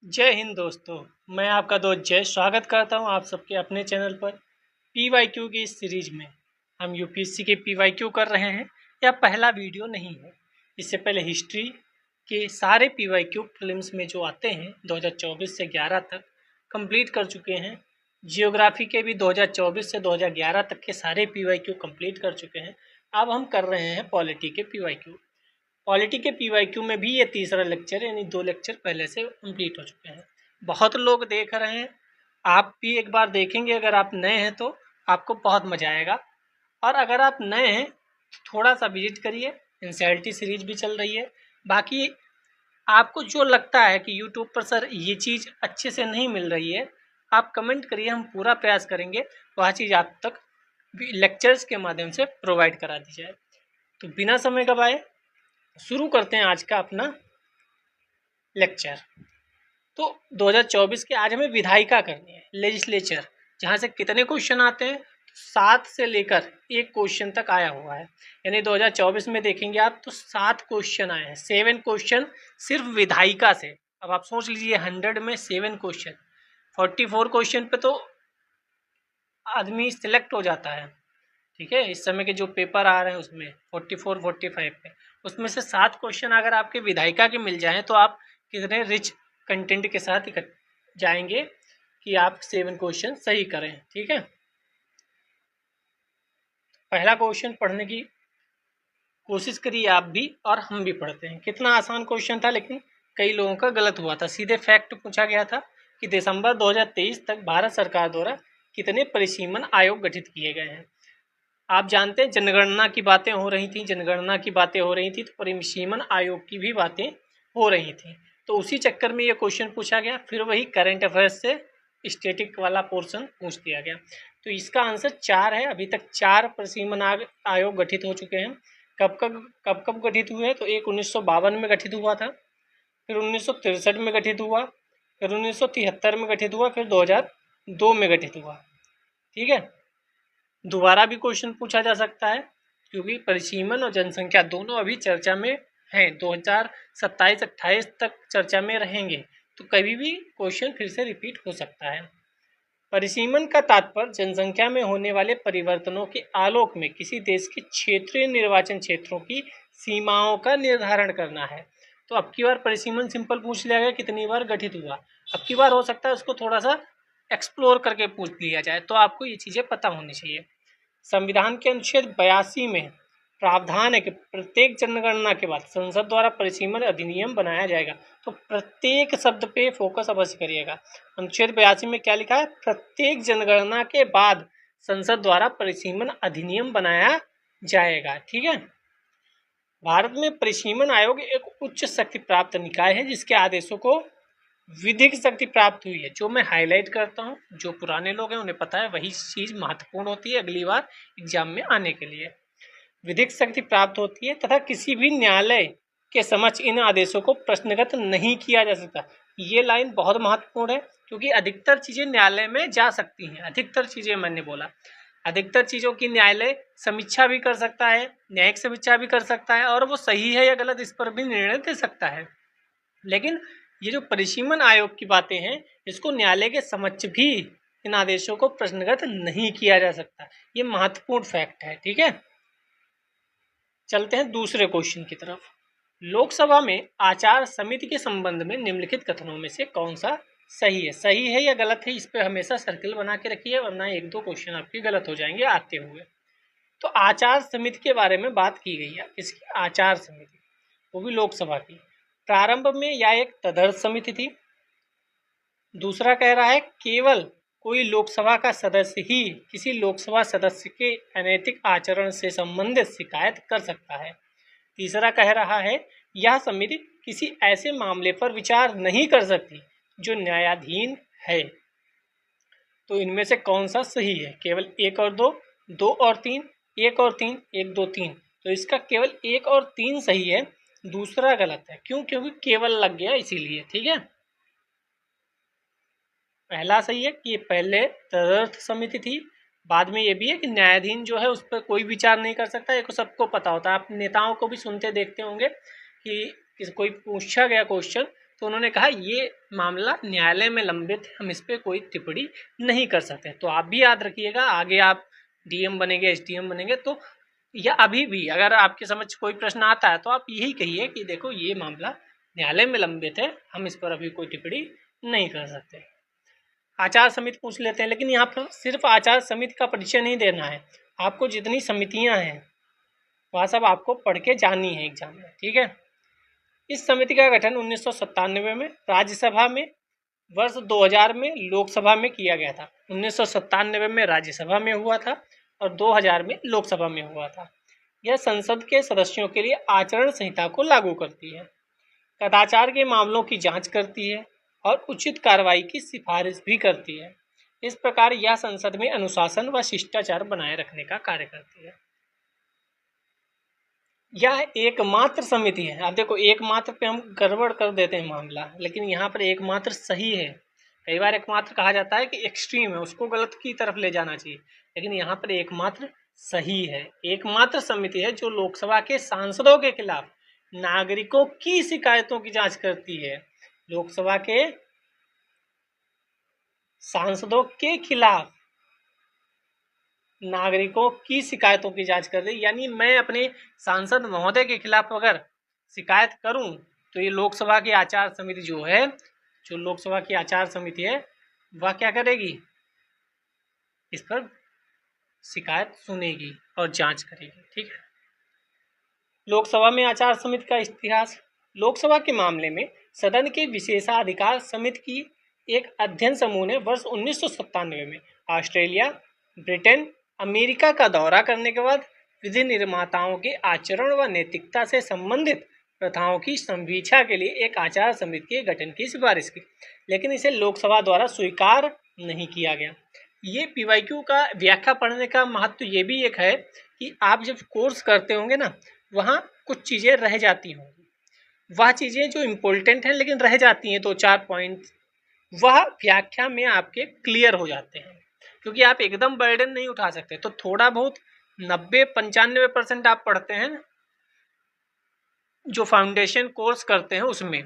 जय हिंद दोस्तों। मैं आपका दोस्त जय स्वागत करता हूं आप सबके अपने चैनल पर पीवाईक्यू की इस सीरीज में। हम यूपीएससी के पीवाईक्यू कर रहे हैं। यह पहला वीडियो नहीं है। इससे पहले हिस्ट्री के सारे पीवाईक्यू प्रीलिम्स में जो आते हैं 2024 से 11 तक कंप्लीट कर चुके हैं। जियोग्राफी के भी 2024 से 2011 तक के सारे पीवाईक्यू कंप्लीट कर चुके हैं। अब हम कर रहे हैं पॉलिटी के पीवाईक्यू। पॉलिटी के पीवाईक्यू में भी ये तीसरा लेक्चर यानी 2 लेक्चर पहले से कंप्लीट हो चुके हैं। बहुत लोग देख रहे हैं, आप भी एक बार देखेंगे। अगर आप नए हैं तो आपको बहुत मज़ा आएगा, और अगर आप नए हैं तो थोड़ा सा विजिट करिए। एनसीईआरटी सीरीज भी चल रही है। बाकी आपको जो लगता है कि यूट्यूब पर सर ये चीज़ अच्छे से नहीं मिल रही है, आप कमेंट करिए, हम पूरा प्रयास करेंगे वह चीज़ आप तक लेक्चर्स के माध्यम से प्रोवाइड करा दी जाए। तो बिना समय गवाए शुरू करते हैं आज का अपना लेक्चर। तो 2024 के आज हमें विधायिका करनी है, लेजिस्लेचर, जहाँ से कितने क्वेश्चन आते हैं, 7 से लेकर 1 क्वेश्चन तक आया हुआ है। यानी 2024 में देखेंगे आप तो 7 क्वेश्चन आए हैं, 7 क्वेश्चन सिर्फ विधायिका से। अब आप सोच लीजिए 100 में 7 क्वेश्चन, 44 क्वेश्चन पे तो आदमी सिलेक्ट हो जाता है। ठीक है, इस समय के जो पेपर आ रहे हैं उसमें 44 45 पे, उसमें से 7 क्वेश्चन अगर आपके विधायिका के मिल जाएं तो आप कितने रिच कंटेंट के साथ जाएंगे कि आप 7 क्वेश्चन सही करें। ठीक है, पहला क्वेश्चन पढ़ने की कोशिश करिए आप भी, और हम भी पढ़ते हैं। कितना आसान क्वेश्चन था, लेकिन कई लोगों का गलत हुआ था। सीधे फैक्ट पूछा गया था कि दिसंबर 2023 तक भारत सरकार द्वारा कितने परिसीमन आयोग गठित किए गए हैं। आप जानते हैं जनगणना की बातें हो रही थी, तो परिसीमन आयोग की भी बातें हो रही थी। तो उसी चक्कर में ये क्वेश्चन पूछा गया। फिर वही करंट अफेयर्स से स्टैटिक वाला पोर्शन पूछ दिया गया। तो इसका आंसर 4 है। अभी तक 4 परिसीमन आयोग गठित हो चुके हैं। कब गठित हुए हैं तो एक 1952 में गठित हुआ था, फिर 1963 में गठित हुआ, फिर 1973 में गठित हुआ, फिर 2002 में गठित हुआ। ठीक है, दोबारा भी क्वेश्चन पूछा जा सकता है, क्योंकि परिसीमन और जनसंख्या दोनों अभी चर्चा में हैं। 2027-28 तक चर्चा में रहेंगे, तो कभी भी क्वेश्चन फिर से रिपीट हो सकता है। परिसीमन का तात्पर्य जनसंख्या में होने वाले परिवर्तनों के आलोक में किसी देश के क्षेत्रीय निर्वाचन क्षेत्रों की सीमाओं का निर्धारण करना है। तो अब की बार परिसीमन सिंपल पूछ लिया गया, कितनी बार गठित हुआ। अब की बार हो सकता है उसको थोड़ा सा एक्सप्लोर करके पूछ लिया जाए, तो आपको ये चीज़ें पता होनी चाहिए। संविधान के अनुच्छेद 82 में प्रावधान है कि प्रत्येक जनगणना के बाद संसद द्वारा परिसीमन अधिनियम बनाया जाएगा। तो प्रत्येक शब्द पे फोकस अवश्य करिएगा। अनुच्छेद 82 में क्या लिखा है? प्रत्येक जनगणना के बाद संसद द्वारा परिसीमन अधिनियम बनाया जाएगा। ठीक है, भारत में परिसीमन आयोग एक उच्च शक्ति प्राप्त निकाय है, जिसके आदेशों को विधिक शक्ति प्राप्त हुई है। जो मैं हाईलाइट करता हूँ, जो पुराने लोग हैं उन्हें पता है, वही चीज़ महत्वपूर्ण होती है अगली बार एग्जाम में आने के लिए। विधिक शक्ति प्राप्त होती है तथा किसी भी न्यायालय के समक्ष इन आदेशों को प्रश्नगत नहीं किया जा सकता। ये लाइन बहुत महत्वपूर्ण है, क्योंकि अधिकतर चीज़ें न्यायालय में जा सकती हैं। अधिकतर चीज़ें मैंने बोला, अधिकतर चीज़ों की न्यायालय समीक्षा भी कर सकता है, न्यायिक समीक्षा भी कर सकता है, और वो सही है या गलत इस पर भी निर्णय दे सकता है। लेकिन ये जो परिसीमन आयोग की बातें हैं, इसको न्यायालय के समक्ष भी इन आदेशों को प्रश्नगत नहीं किया जा सकता। ये महत्वपूर्ण फैक्ट है। ठीक है, चलते हैं दूसरे क्वेश्चन की तरफ। लोकसभा में आचार समिति के संबंध में निम्नलिखित कथनों में से कौन सा सही है या गलत है? इस पे हमेशा सर्किल बना के रखिए, वरना 1-2 क्वेश्चन आपके गलत हो जाएंगे आते हुए। तो आचार समिति के बारे में बात की गई है। इसकी आचार समिति, वो भी लोकसभा की, प्रारंभ में यह एक तदर्थ समिति थी। दूसरा कह रहा है केवल कोई लोकसभा का सदस्य ही किसी लोकसभा सदस्य के अनैतिक आचरण से संबंधित शिकायत कर सकता है। तीसरा कह रहा है यह समिति किसी ऐसे मामले पर विचार नहीं कर सकती जो न्यायाधीन है। तो इनमें से कौन सा सही है? केवल 1 और 2, 2 और 3, 1 और 3, 1 2 3। तो इसका केवल 1 और 3 सही है, दूसरा गलत है। क्यों? क्योंकि केवल लग गया इसीलिए। ठीक है, पहला सही है कि ये पहले तदर्थ समिति थी, बाद में ये भी है कि न्यायाधीन जो है उस पर कोई विचार नहीं कर सकता। ये सबको पता होता है, आप नेताओं को भी सुनते देखते होंगे कि कोई पूछा गया क्वेश्चन तो उन्होंने कहा ये मामला न्यायालय में लंबित है, हम इस पर कोई टिप्पणी नहीं कर सकते। तो आप भी याद रखिएगा, आगे आप डीएम बनेंगे, एसडीएम बनेंगे, तो या अभी भी अगर आपके समझ कोई प्रश्न आता है तो आप यही कहिए कि देखो ये मामला न्यायालय में लंबित है, हम इस पर अभी कोई टिप्पणी नहीं कर सकते। आचार समिति पूछ लेते हैं, लेकिन यहाँ पर सिर्फ आचार समिति का परिचय नहीं देना है, आपको जितनी समितियाँ हैं वह सब आपको पढ़ के जाननी है एग्जाम में, ठीक है। इस समिति का गठन 1997 में राज्यसभा में, वर्ष 2000 में लोकसभा में किया गया था। 1997 में राज्यसभा में हुआ था और 2000 में लोकसभा में हुआ था। यह संसद के सदस्यों के लिए आचरण संहिता को लागू करती है, कदाचार के मामलों की जांच करती है और उचित कार्रवाई की सिफारिश भी करती है। इस प्रकार यह संसद में अनुशासन व शिष्टाचार बनाए रखने का कार्य करती है। यह एकमात्र समिति है, आप देखो एकमात्र पे हम गड़बड़ कर देते हैं मामला, लेकिन यहाँ पर एकमात्र सही है। कई बार एकमात्र कहा जाता है कि एक्सट्रीम है, उसको गलत की तरफ ले जाना चाहिए, लेकिन यहाँ पर एकमात्र सही है। एकमात्र समिति है जो लोकसभा के सांसदों के खिलाफ नागरिकों की शिकायतों की जांच करती है। लोकसभा के सांसदों के खिलाफ नागरिकों की शिकायतों की जांच कर रही, यानी मैं अपने सांसद महोदय के खिलाफ अगर शिकायत करूं तो ये लोकसभा की आचार समिति जो है, जो लोकसभा की आचार समिति है, वह क्या करेगी, इस पर शिकायत सुनेगी और जांच करेगी, ठीक है। लोकसभा में आचार समिति का इतिहास। लोकसभा के मामले में सदन के विशेषाधिकार समिति की एक अध्ययन समूह ने वर्ष 1997 में ऑस्ट्रेलिया, ब्रिटेन, अमेरिका का दौरा करने के बाद विधि निर्माताओं के आचरण व नैतिकता से संबंधित प्रथाओं की समीक्षा के लिए एक आचार समिति के गठन की सिफारिश की, लेकिन इसे लोकसभा द्वारा स्वीकार नहीं किया गया। ये पीवाईक्यू का व्याख्या पढ़ने का महत्व ये भी एक है कि आप जब कोर्स करते होंगे ना, वहाँ कुछ चीज़ें रह जाती होंगी, वह चीज़ें जो इम्पोर्टेंट हैं लेकिन रह जाती हैं, 2-4 पॉइंट, वह व्याख्या में आपके क्लियर हो जाते हैं, क्योंकि आप एकदम बर्डन नहीं उठा सकते। तो थोड़ा बहुत 90-95% आप पढ़ते हैं जो फाउंडेशन कोर्स करते हैं, उसमें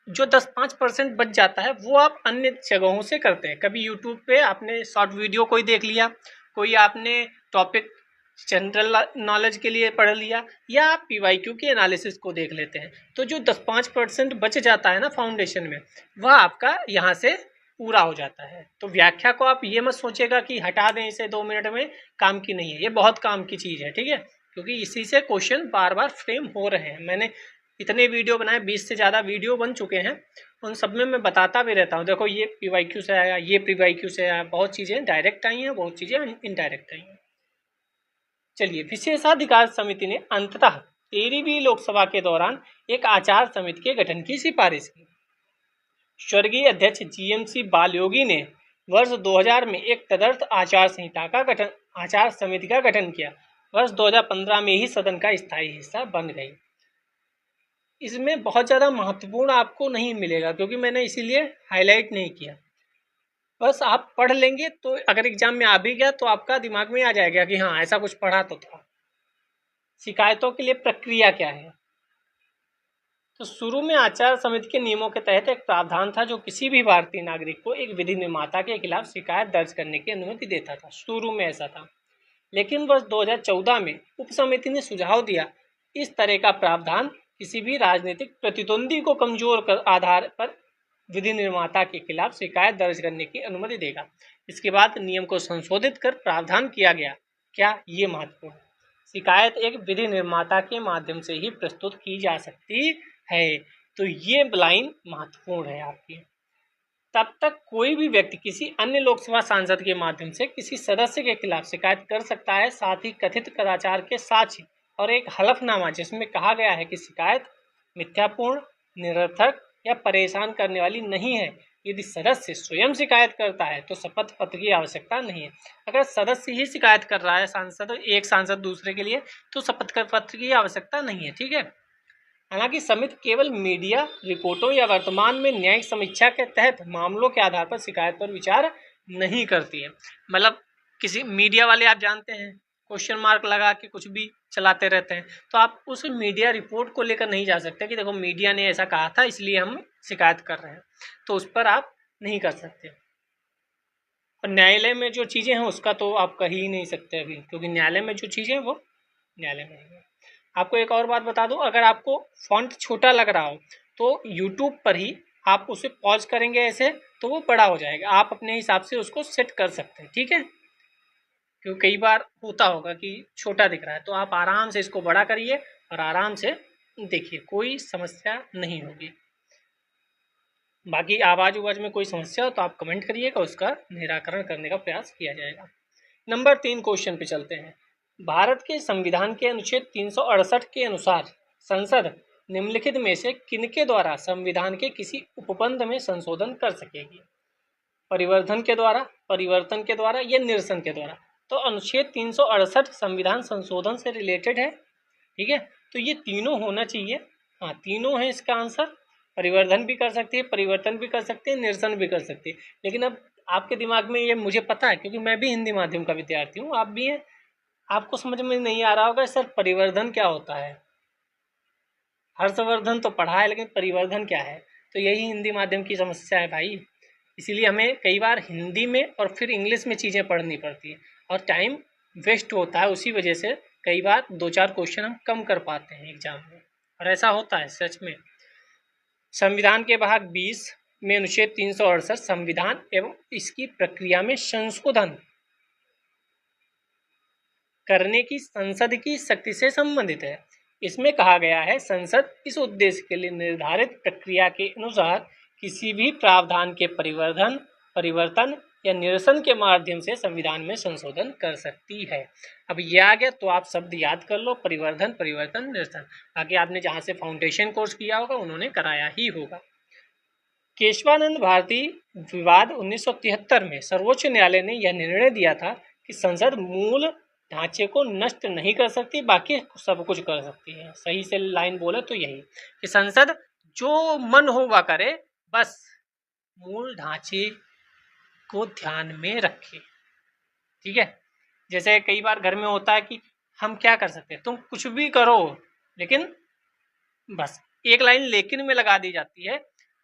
जो 10-5% बच जाता है वो आप अन्य जगहों से करते हैं। कभी यूट्यूब पे आपने शॉर्ट वीडियो कोई देख लिया, कोई आपने टॉपिक जनरल नॉलेज के लिए पढ़ लिया, या आप पीवाईक्यू की एनालिसिस को देख लेते हैं। तो जो 10-5% बच जाता है ना फाउंडेशन में, वह आपका यहाँ से पूरा हो जाता है। तो व्याख्या को आप ये मत सोचेगा कि हटा दें इसे 2 मिनट में, काम की नहीं है, ये बहुत काम की चीज़ है, ठीक है, क्योंकि इसी से क्वेश्चन बार बार फ्रेम हो रहे हैं। मैंने इतने वीडियो बनाए, 20 से ज़्यादा वीडियो बन चुके हैं, उन सब में मैं बताता भी रहता हूँ, देखो ये पीवाईक्यू से आया, ये पीवाईक्यू से आया, बहुत चीज़ें डायरेक्ट आई हैं, बहुत चीज़ें इनडायरेक्ट आई हैं। चलिए, विशेषाधिकार समिति ने अंततः 13वीं लोकसभा के दौरान एक आचार समिति के गठन की सिफारिश की। स्वर्गीय अध्यक्ष जीएमसी बालयोगी ने वर्ष 2000 में एक तदर्थ आचार समिति का गठन किया। वर्ष 2015 में ही सदन का स्थायी हिस्सा बन गई। इसमें बहुत ज़्यादा महत्वपूर्ण आपको नहीं मिलेगा, क्योंकि मैंने इसीलिए हाईलाइट नहीं किया। बस आप पढ़ लेंगे तो अगर एग्जाम में आ भी गया तो आपका दिमाग में आ जाएगा कि हाँ ऐसा कुछ पढ़ा तो था। शिकायतों के लिए प्रक्रिया क्या है? तो शुरू में आचार समिति के नियमों के तहत एक प्रावधान था जो किसी भी भारतीय नागरिक को एक विधि निर्माता के खिलाफ शिकायत दर्ज करने की अनुमति देता था। शुरू में ऐसा था, लेकिन वर्ष 2014 में उप समिति ने सुझाव दिया इस तरह का प्रावधान किसी भी राजनीतिक प्रतिद्वंदी को कमजोर कर आधार पर विधि निर्माता के खिलाफ शिकायत दर्ज करने की अनुमति देगा। इसके बाद नियम को संशोधित कर प्रावधान किया गया। क्या ये महत्वपूर्ण? शिकायत एक विधि निर्माता के माध्यम से ही प्रस्तुत की जा सकती है। तो ये लाइन महत्वपूर्ण है आपकी। तब तक कोई भी व्यक्ति किसी अन्य लोकसभा सांसद के माध्यम से किसी सदस्य के खिलाफ शिकायत कर सकता है। साथ ही कथित कदाचार के साक्ष्य और एक हलफनामा जिसमें कहा गया है कि शिकायत मिथ्यापूर्ण, निरर्थक या परेशान करने वाली नहीं है। यदि सदस्य स्वयं शिकायत करता है तो शपथ पत्र की आवश्यकता नहीं है। अगर सदस्य ही शिकायत कर रहा है एक सांसद दूसरे के लिए, तो शपथ पत्र की आवश्यकता नहीं है, ठीक है। हालांकि समिति केवल मीडिया रिपोर्टों या वर्तमान में न्यायिक समीक्षा के तहत मामलों के आधार पर शिकायत पर विचार नहीं करती है। मतलब किसी मीडिया वाले, आप जानते हैं क्वेश्चन मार्क लगा के कुछ भी चलाते रहते हैं। तो आप उस मीडिया रिपोर्ट को लेकर नहीं जा सकते कि देखो मीडिया ने ऐसा कहा था इसलिए हम शिकायत कर रहे हैं, तो उस पर आप नहीं कर सकते। और न्यायालय में जो चीज़ें हैं उसका तो आप कह ही नहीं सकते अभी, क्योंकि न्यायालय में जो चीज़ें हैं वो न्यायालय में है। आपको एक और बात बता दूं, अगर आपको फॉन्ट छोटा लग रहा हो तो यूट्यूब पर ही आप उसे पॉज करेंगे ऐसे तो वो बड़ा हो जाएगा, आप अपने हिसाब से उसको सेट कर सकते हैं, ठीक है। क्योंकि कई बार होता होगा कि छोटा दिख रहा है, तो आप आराम से इसको बड़ा करिए और आराम से देखिए, कोई समस्या नहीं होगी। बाकी आवाज़ उवाज में कोई समस्या हो तो आप कमेंट करिएगा, उसका निराकरण करने का प्रयास किया जाएगा। नंबर 3 क्वेश्चन पे चलते हैं। भारत के संविधान के अनुच्छेद 368 के अनुसार संसद निम्नलिखित में से किनके द्वारा संविधान के किसी उपबंध में संशोधन कर सकेगी? परिवर्धन के द्वारा, परिवर्तन के द्वारा या निरसन के द्वारा? तो अनुच्छेद 368 संविधान संशोधन से रिलेटेड है, ठीक है। तो ये तीनों होना चाहिए, हाँ तीनों है इसका आंसर। परिवर्धन भी कर सकती है, परिवर्तन भी कर सकते हैं, निरसन भी कर सकती है। लेकिन अब आपके दिमाग में ये मुझे पता है, क्योंकि मैं भी हिंदी माध्यम का विद्यार्थी हूँ, आप भी हैं, आपको समझ में नहीं आ रहा होगा सर परिवर्धन क्या होता है। हर्षवर्धन तो पढ़ा है, लेकिन परिवर्धन क्या है? तो यही हिंदी माध्यम की समस्या है भाई, इसीलिए हमें कई बार हिंदी में और फिर इंग्लिश में चीज़ें पढ़नी पड़ती है और टाइम वेस्ट होता है। उसी वजह से कई बार 2-4 क्वेश्चन हम कम कर पाते हैं एग्जाम में, और ऐसा होता है सच में। संविधान के भाग 20 में अनुच्छेद 368 संविधान एवं इसकी प्रक्रिया में संशोधन करने की संसद की शक्ति से संबंधित है। इसमें कहा गया है संसद इस उद्देश्य के लिए निर्धारित प्रक्रिया के अनुसार किसी भी प्रावधान के परिवर्धन, परिवर्तन या निरसन के माध्यम से संविधान में संशोधन कर सकती है। अब ये आ गया तो आप शब्द याद कर लो, परिवर्धन, परिवर्तन, निरसन। बाकी आपने जहाँ से फाउंडेशन कोर्स किया होगा उन्होंने कराया ही होगा। केशवानंद भारती विवाद 1973 में सर्वोच्च न्यायालय ने यह निर्णय दिया था कि संसद मूल ढांचे को नष्ट नहीं कर सकती, बाकी सब कुछ कर सकती है। सही से लाइन बोले तो यही कि संसद जो मन होगा करे, बस मूल ढांचे को ध्यान में रखे, ठीक है। जैसे कई बार घर में होता है कि हम क्या कर सकते हैं, तुम कुछ भी करो, लेकिन बस एक लाइन लेकिन में लगा दी जाती है,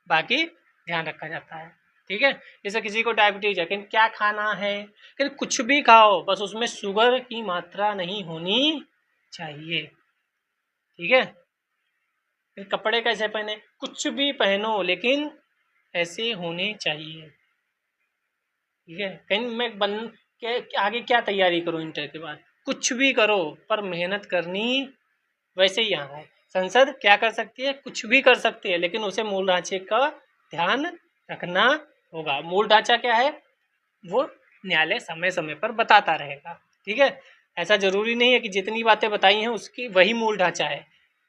बाकी ध्यान रखा जाता है, ठीक है। जैसे किसी को डायबिटीज है, लेकिन क्या खाना है, लेकिन कुछ भी खाओ, बस उसमें शुगर की मात्रा नहीं होनी चाहिए, ठीक है। फिर कपड़े कैसे पहने, कुछ भी पहनो लेकिन ऐसे होने चाहिए, ठीक है। कहीं मैं बन के आगे क्या तैयारी करूं इंटर के बाद, कुछ भी करो पर मेहनत करनी, वैसे ही यहाँ है। संसद क्या कर सकती है, कुछ भी कर सकती है, लेकिन उसे मूल ढांचे का ध्यान रखना होगा। मूल ढांचा क्या है, वो न्यायालय समय समय पर बताता रहेगा, ठीक है। ऐसा जरूरी नहीं है कि जितनी बातें बताई हैं उसकी वही मूल ढांचा है।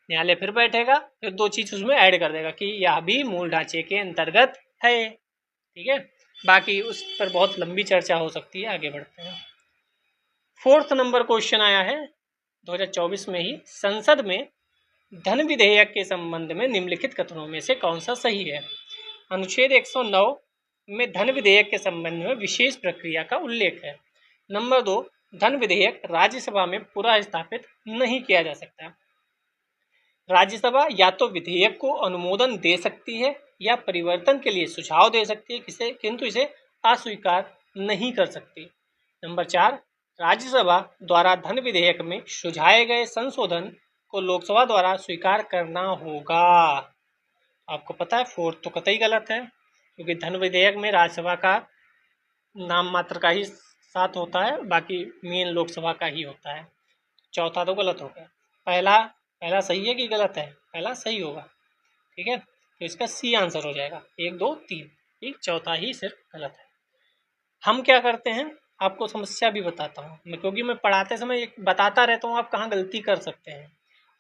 न्यायालय फिर बैठेगा, फिर 2 चीज़ उसमें ऐड कर देगा कि यह भी मूल ढांचे के अंतर्गत है, ठीक है। बाकी उस पर बहुत लंबी चर्चा हो सकती है, आगे बढ़ते हैं। 4th नंबर क्वेश्चन आया है 2024 में ही। संसद में धन विधेयक के संबंध में निम्नलिखित कथनों में से कौन सा सही है? अनुच्छेद 109 में धन विधेयक के संबंध में विशेष प्रक्रिया का उल्लेख है। नंबर 2, धन विधेयक राज्यसभा में पुनः स्थापित नहीं किया जा सकता। राज्यसभा या तो विधेयक को अनुमोदन दे सकती है या परिवर्तन के लिए सुझाव दे सकती है, किंतु इसे अस्वीकार नहीं कर सकती। नंबर 4, राज्यसभा द्वारा धन विधेयक में सुझाए गए संशोधन को लोकसभा द्वारा स्वीकार करना होगा। आपको पता है 4th तो कतई गलत है, क्योंकि धन विधेयक में राज्यसभा का नाम मात्र का ही साथ होता है, बाकी मेन लोकसभा का ही होता है। चौथा तो गलत हो गया। पहला सही है कि गलत है? पहला सही होगा, ठीक है। तो इसका सी आंसर हो जाएगा, 1, 2, 3, ठीक। चौथा ही सिर्फ गलत है। हम क्या करते हैं, आपको समस्या भी बताता हूँ मैं, क्योंकि मैं पढ़ाते समय बताता रहता हूँ आप कहाँ गलती कर सकते हैं।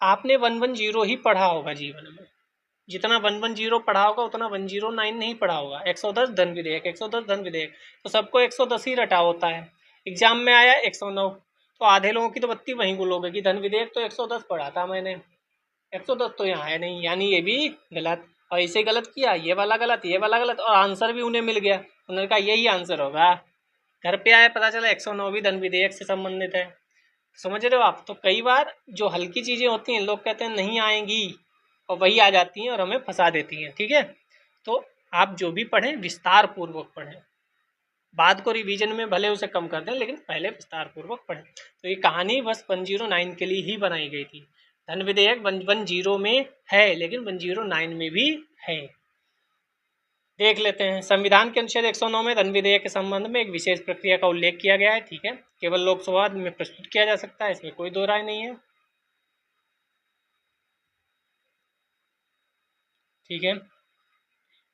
आपने 110 ही पढ़ा होगा जीवन में, जितना 110 पढ़ा होगा उतना 109 नहीं पढ़ा होगा। 110 धन विधेयक, 110 धन विधेयक, तो सबको 110 ही रटा होता है। एग्जाम में आया 109, तो आधे लोगों की तो बत्ती वहीं गुल हो गई कि धन विधेयक तो 110 पढ़ा था मैंने, 110 तो यहाँ है नहीं, यानी ये भी गलत। और इसे गलत किया, ये वाला गलत, ये वाला गलत, और आंसर भी उन्हें मिल गया। उन्होंने कहा यही आंसर होगा। घर पे आए पता चला 109 भी धन विधेयक से संबंधित है। समझ रहे हो आप? तो कई बार जो हल्की चीज़ें होती हैं लोग कहते हैं नहीं आएंगी और वही आ जाती हैं और हमें फंसा देती हैं। ठीक है, तो आप जो भी पढ़ें विस्तार पूर्वक पढ़ें, बाद को रिवीजन में भले उसे कम कर दें लेकिन पहले विस्तार पूर्वक पढ़ें। तो ये कहानी बस 109 के लिए ही बनाई गई थी। धन विधेयक 110 में है लेकिन 109 में भी है। देख लेते हैं। संविधान के अनुच्छेद 109 में धन विधेयक के संबंध में एक विशेष प्रक्रिया का उल्लेख किया गया है। ठीक है, केवल लोकसभा में प्रस्तुत किया जा सकता है, इसमें कोई दो राय नहीं है। ठीक है,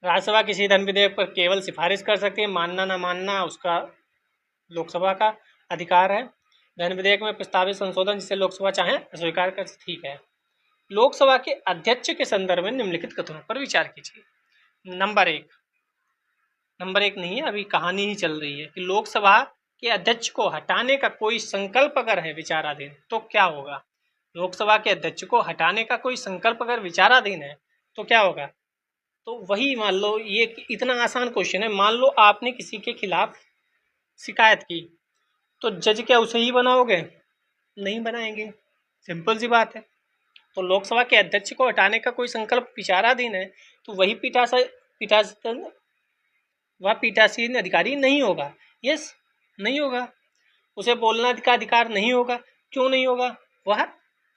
राज्यसभा किसी धन विधेयक पर केवल सिफारिश कर सकती है, मानना ना मानना उसका लोकसभा का अधिकार है। धन विधेयक में प्रस्तावित संशोधन जिसे लोकसभा चाहे अस्वीकार कर, ठीक है। लोकसभा के अध्यक्ष के संदर्भ में निम्नलिखित कथनों पर विचार कीजिए। नंबर एक नहीं है, अभी कहानी ही चल रही है कि लोकसभा के अध्यक्ष को हटाने का कोई संकल्प अगर है विचाराधीन तो क्या होगा। लोकसभा के अध्यक्ष को हटाने का कोई संकल्प अगर विचाराधीन है तो क्या होगा। तो वही मान लो, ये इतना आसान क्वेश्चन है। मान लो आपने किसी के खिलाफ शिकायत की तो जज क्या उसे ही बनाओगे? नहीं बनाएंगे, सिंपल सी बात है। तो लोकसभा के अध्यक्ष को हटाने का कोई संकल्प विचाराधीन है तो वही पीठासीन अधिकारी नहीं होगा। यस, नहीं होगा, उसे बोलने का अधिकार नहीं होगा। क्यों नहीं होगा? वह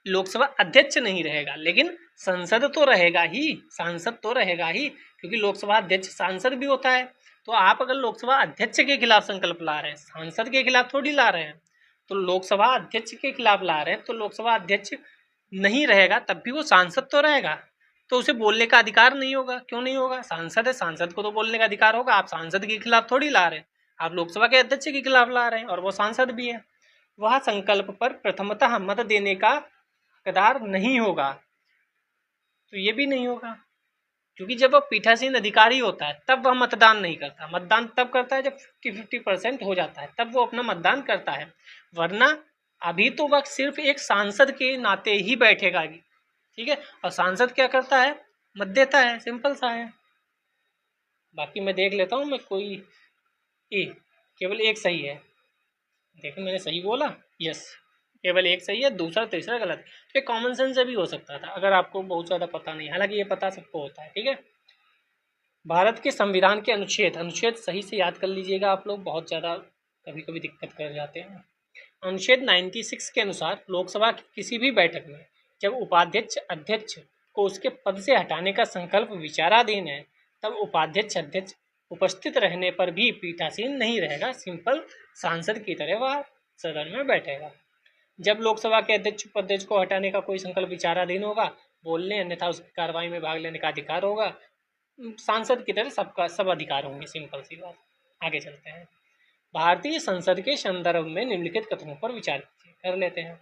लोकसभा अध्यक्ष नहीं रहेगा लेकिन संसद तो रहेगा ही, सांसद तो रहेगा ही, क्योंकि लोकसभा अध्यक्ष सांसद भी होता है। तो आप अगर लोकसभा अध्यक्ष के खिलाफ संकल्प ला रहे हैं, सांसद के खिलाफ थोड़ी ला रहे हैं। तो लोकसभा अध्यक्ष के खिलाफ ला रहे हैं तो लोकसभा अध्यक्ष नहीं रहेगा तब भी वो सांसद तो रहेगा, तो उसे बोलने का अधिकार नहीं होगा। क्यों नहीं होगा? सांसद है, सांसद को तो बोलने का अधिकार होगा। आप सांसद के खिलाफ थोड़ी ला रहे हैं, आप लोकसभा के अध्यक्ष के खिलाफ ला रहे हैं और वो सांसद भी है। वह संकल्प पर प्रथमतः मत देने का हकदार नहीं होगा। तो ये भी नहीं होगा, क्योंकि जब वह पीठासीन अधिकारी होता है तब वह मतदान नहीं करता। मतदान तब करता है जब 50% हो जाता है, तब वो अपना मतदान करता है, वरना अभी तो वह सिर्फ एक सांसद के नाते ही बैठेगा। ठीक है, और सांसद क्या करता है? मत देता है, सिंपल सा है। बाकी मैं देख लेता हूँ, मैं कोई केवल एक सही है। देखो मैंने सही बोला, यस, केवल एक सही है, दूसरा तीसरा गलत। तो ये कॉमन सेंस से भी हो सकता था अगर आपको बहुत ज़्यादा पता नहीं, हालांकि ये पता सबको होता है। ठीक है, भारत के संविधान के अनुच्छेद सही से याद कर लीजिएगा आप लोग, बहुत ज़्यादा कभी कभी दिक्कत कर जाते हैं। अनुच्छेद 96 के अनुसार लोकसभा की किसी भी बैठक में जब उपाध्यक्ष अध्यक्ष को उसके पद से हटाने का संकल्प विचाराधीन है तब उपाध्यक्ष अध्यक्ष उपस्थित रहने पर भी पीठासीन नहीं रहेगा, सिंपल सांसद की तरह वह सदन में बैठेगा। जब लोकसभा के अध्यक्ष उपाध्यक्ष को हटाने का कोई संकल्प विचाराधीन होगा, बोलने अन्यथा उसकी कार्रवाई में भाग लेने का अधिकार होगा। सांसद की तरह सबका सब अधिकार होंगे, सिंपल सी बात। आगे चलते हैं। भारतीय संसद के संदर्भ में निम्नलिखित कथनों पर विचार कर लेते हैं।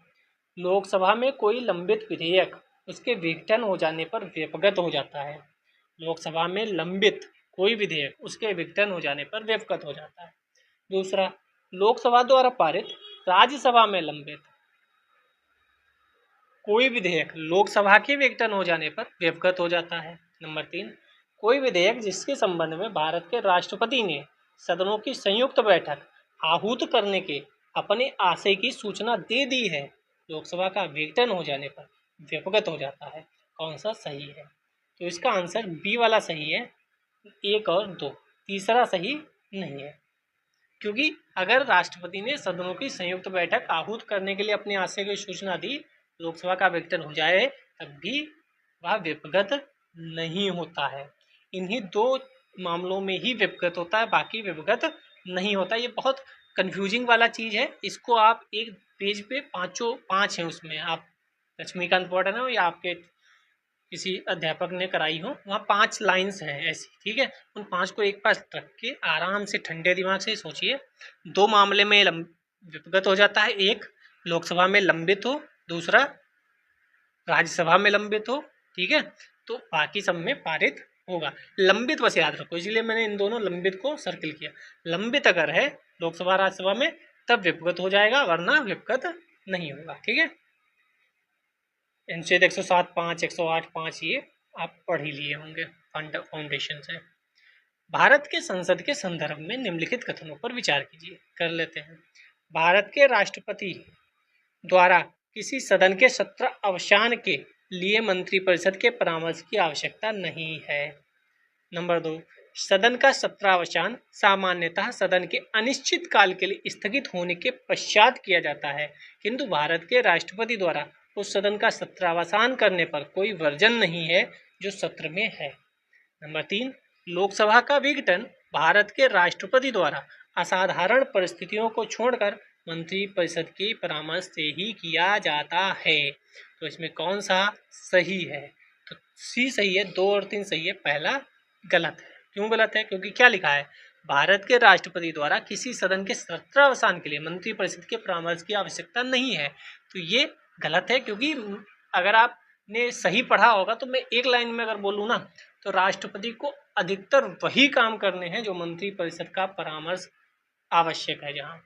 लोकसभा में कोई लंबित विधेयक उसके विघटन हो जाने पर व्यपगत हो जाता है। लोकसभा में लंबित कोई विधेयक उसके विघटन हो जाने पर व्यपगत हो जाता है। दूसरा, लोकसभा द्वारा पारित राज्यसभा में लंबित कोई विधेयक लोकसभा के विघटन हो जाने पर व्यपगत हो जाता है। नंबर 3, कोई विधेयक जिसके संबंध में भारत के राष्ट्रपति ने सदनों की संयुक्त बैठक आहूत करने के अपने आशय की सूचना दे दी है, लोकसभा का विघटन हो जाने पर व्यपगत हो जाता है। कौन सा सही है? तो इसका आंसर बी वाला सही है, 1 और 2। तीसरा सही नहीं है, क्योंकि अगर राष्ट्रपति ने सदनों की संयुक्त बैठक आहूत करने के लिए अपने आशय की सूचना दी, लोकसभा का विघटन हो जाए, तब भी वह व्यपगत नहीं होता है। इन्हीं 2 मामलों में ही व्यपगत होता है, बाकी व्यपगत नहीं होता। ये बहुत कंफ्यूजिंग वाला चीज़ है, इसको आप एक पेज पे 5 हैं उसमें, आप लक्ष्मीकांत पढ़ रहे हो या आपके किसी अध्यापक ने कराई हो, वहाँ 5 लाइन्स हैं ऐसी। ठीक है, उन 5 को एक पास रख के आराम से ठंडे दिमाग से सोचिए। 2 मामले में व्यपगत हो जाता है, एक लोकसभा में लंबित हो, दूसरा राज्यसभा में लंबित हो। ठीक है, तो बाकी सब में पारित होगा। लंबित बस याद रखो, इसलिए मैंने इन दोनों लंबित को सर्किल किया। लंबित अगर है लोकसभा राज्यसभा में तब व्यपगत हो जाएगा, वरना व्यपगत नहीं होगा। ठीक है, अनुच्छेद 107(5), 108(5) ये आप पढ़ ही लिए होंगे फाउंडेशन से। भारत के संसद के संदर्भ में निम्नलिखित कथनों पर विचार कीजिए। कर लेते हैं। भारत के राष्ट्रपति द्वारा किसी सदन के सत्र अवसान के लिए मंत्रिपरिषद के परामर्श की आवश्यकता नहीं है। नंबर 2, सदन का सत्रावसान सामान्यतः सदन के अनिश्चित काल के लिए स्थगित होने के पश्चात किया जाता है, किंतु भारत के राष्ट्रपति द्वारा उस सदन का सत्रावसान करने पर कोई वर्जन नहीं है जो सत्र में है। नंबर 3, लोकसभा का विघटन भारत के राष्ट्रपति द्वारा असाधारण परिस्थितियों को छोड़कर मंत्रिपरिषद के परामर्श से ही किया जाता है। तो इसमें कौन सा सही है? तो सी सही है, 2 और 3 सही है, पहला गलत है। क्यों गलत है? क्योंकि क्या लिखा है, भारत के राष्ट्रपति द्वारा किसी सदन के सत्रावसान के लिए मंत्रिपरिषद के परामर्श की आवश्यकता नहीं है। तो ये गलत है, क्योंकि अगर आपने सही पढ़ा होगा तो मैं एक लाइन में अगर बोलूँ ना, तो राष्ट्रपति को अधिकतर वही काम करने हैं जो मंत्रिपरिषद का परामर्श आवश्यक है। जहाँ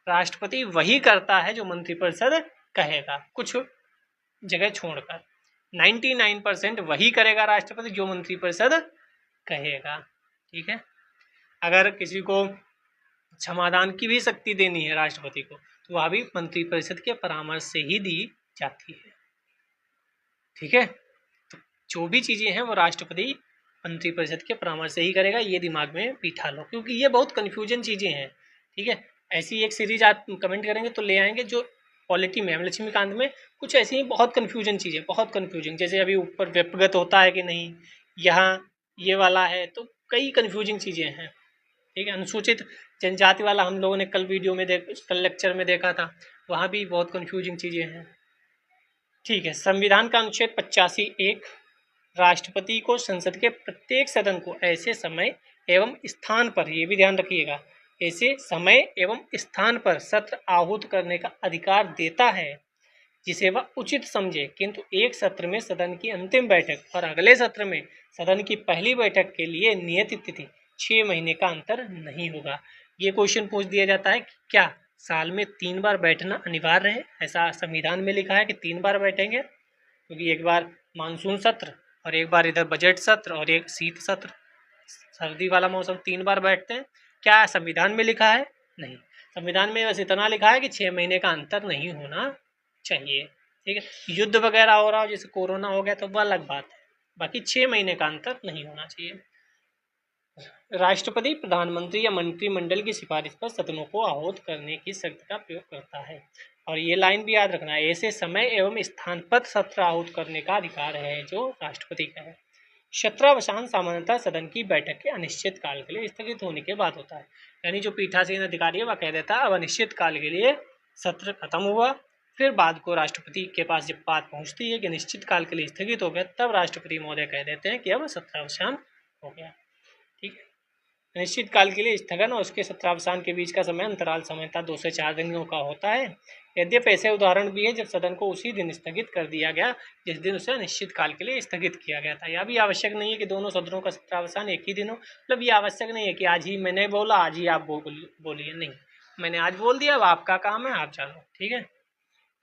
राष्ट्रपति वही करता है जो मंत्रिपरिषद कहेगा, कुछ जगह छोड़कर 99% वही करेगा राष्ट्रपति जो मंत्रिपरिषद कहेगा। ठीक है, अगर किसी को क्षमादान की भी शक्ति देनी है राष्ट्रपति को, तो वह भी मंत्रिपरिषद के परामर्श से ही दी जाती है। ठीक है, तो जो भी चीज़ें हैं वो राष्ट्रपति मंत्रिपरिषद के परामर्श से ही करेगा, ये दिमाग में बिठा लो, क्योंकि ये बहुत कन्फ्यूजन चीज़ें हैं। ठीक है, ऐसी एक सीरीज आप कमेंट करेंगे तो ले आएंगे, जो पॉलिटी में लक्ष्मीकांत में कुछ ऐसी ही बहुत कन्फ्यूजन चीज़ें, बहुत कन्फ्यूजन, जैसे अभी ऊपर व्यक्तिगत होता है कि नहीं, यहाँ ये वाला है, तो कई कन्फ्यूजिंग चीज़ें हैं। ठीक है, अनुसूचित जनजाति वाला हम लोगों ने कल वीडियो में कल लेक्चर में देखा था, वहाँ भी बहुत कन्फ्यूजिंग चीज़ें हैं। ठीक है, संविधान का अनुच्छेद 85(1) राष्ट्रपति को संसद के प्रत्येक सदन को ऐसे समय एवं स्थान पर, ये भी ध्यान रखिएगा, ऐसे समय एवं स्थान पर सत्र आहूत करने का अधिकार देता है जिसे वह उचित समझे, किंतु एक सत्र में सदन की अंतिम बैठक और अगले सत्र में सदन की पहली बैठक के लिए नियत तिथि 6 महीने का अंतर नहीं होगा। ये क्वेश्चन पूछ दिया जाता है कि क्या साल में 3 बार बैठना अनिवार्य है? ऐसा संविधान में लिखा है कि 3 बार बैठेंगे, क्योंकि एक बार मानसून सत्र और एक बार इधर बजट सत्र और एक शीत सत्र, सर्दी वाला मौसम, 3 बार बैठते हैं। क्या संविधान में लिखा है? नहीं, संविधान में बस इतना लिखा है कि 6 महीने का अंतर नहीं होना चाहिए। ठीक है, युद्ध वगैरह हो रहा हो, जैसे कोरोना हो गया, तो वह अलग बात है, बाकी 6 महीने का अंतर नहीं होना चाहिए। राष्ट्रपति प्रधानमंत्री या मंत्रिमंडल की सिफारिश पर सदनों को आहूत करने की शर्त का प्रयोग करता है, और ये लाइन भी याद रखना है, ऐसे समय एवं स्थान पर सत्र आहूत करने का अधिकार है जो राष्ट्रपति का है। सत्रावसान सामान्यतः सदन की बैठक के अनिश्चित काल के लिए स्थगित होने के बाद होता है, यानी जो पीठासीन अधिकारी है वह कह देता है अब अनिश्चित काल के लिए सत्र खत्म हुआ, फिर बाद को राष्ट्रपति के पास जब बात पहुंचती है कि निश्चित काल के लिए स्थगित हो गया, तब राष्ट्रपति महोदय कह देते हैं कि अब सत्रावसान हो गया। ठीक है, निश्चित काल के लिए स्थगन और उसके सत्रावसान के बीच का समय अंतराल सामान्यतः 2 से 4 दिनों का होता है। यद्यपि ऐसे उदाहरण भी है जब सदन को उसी दिन स्थगित कर दिया गया जिस दिन उसे अनिश्चित काल के लिए स्थगित किया गया था। यह भी आवश्यक नहीं है कि दोनों सदनों का सत्रावसान एक ही दिन हो, मतलब ये आवश्यक नहीं है कि आज ही मैंने बोला आज ही आप बोलिए, नहीं, मैंने आज बोल दिया, अब आपका काम है, आप चलो। ठीक है,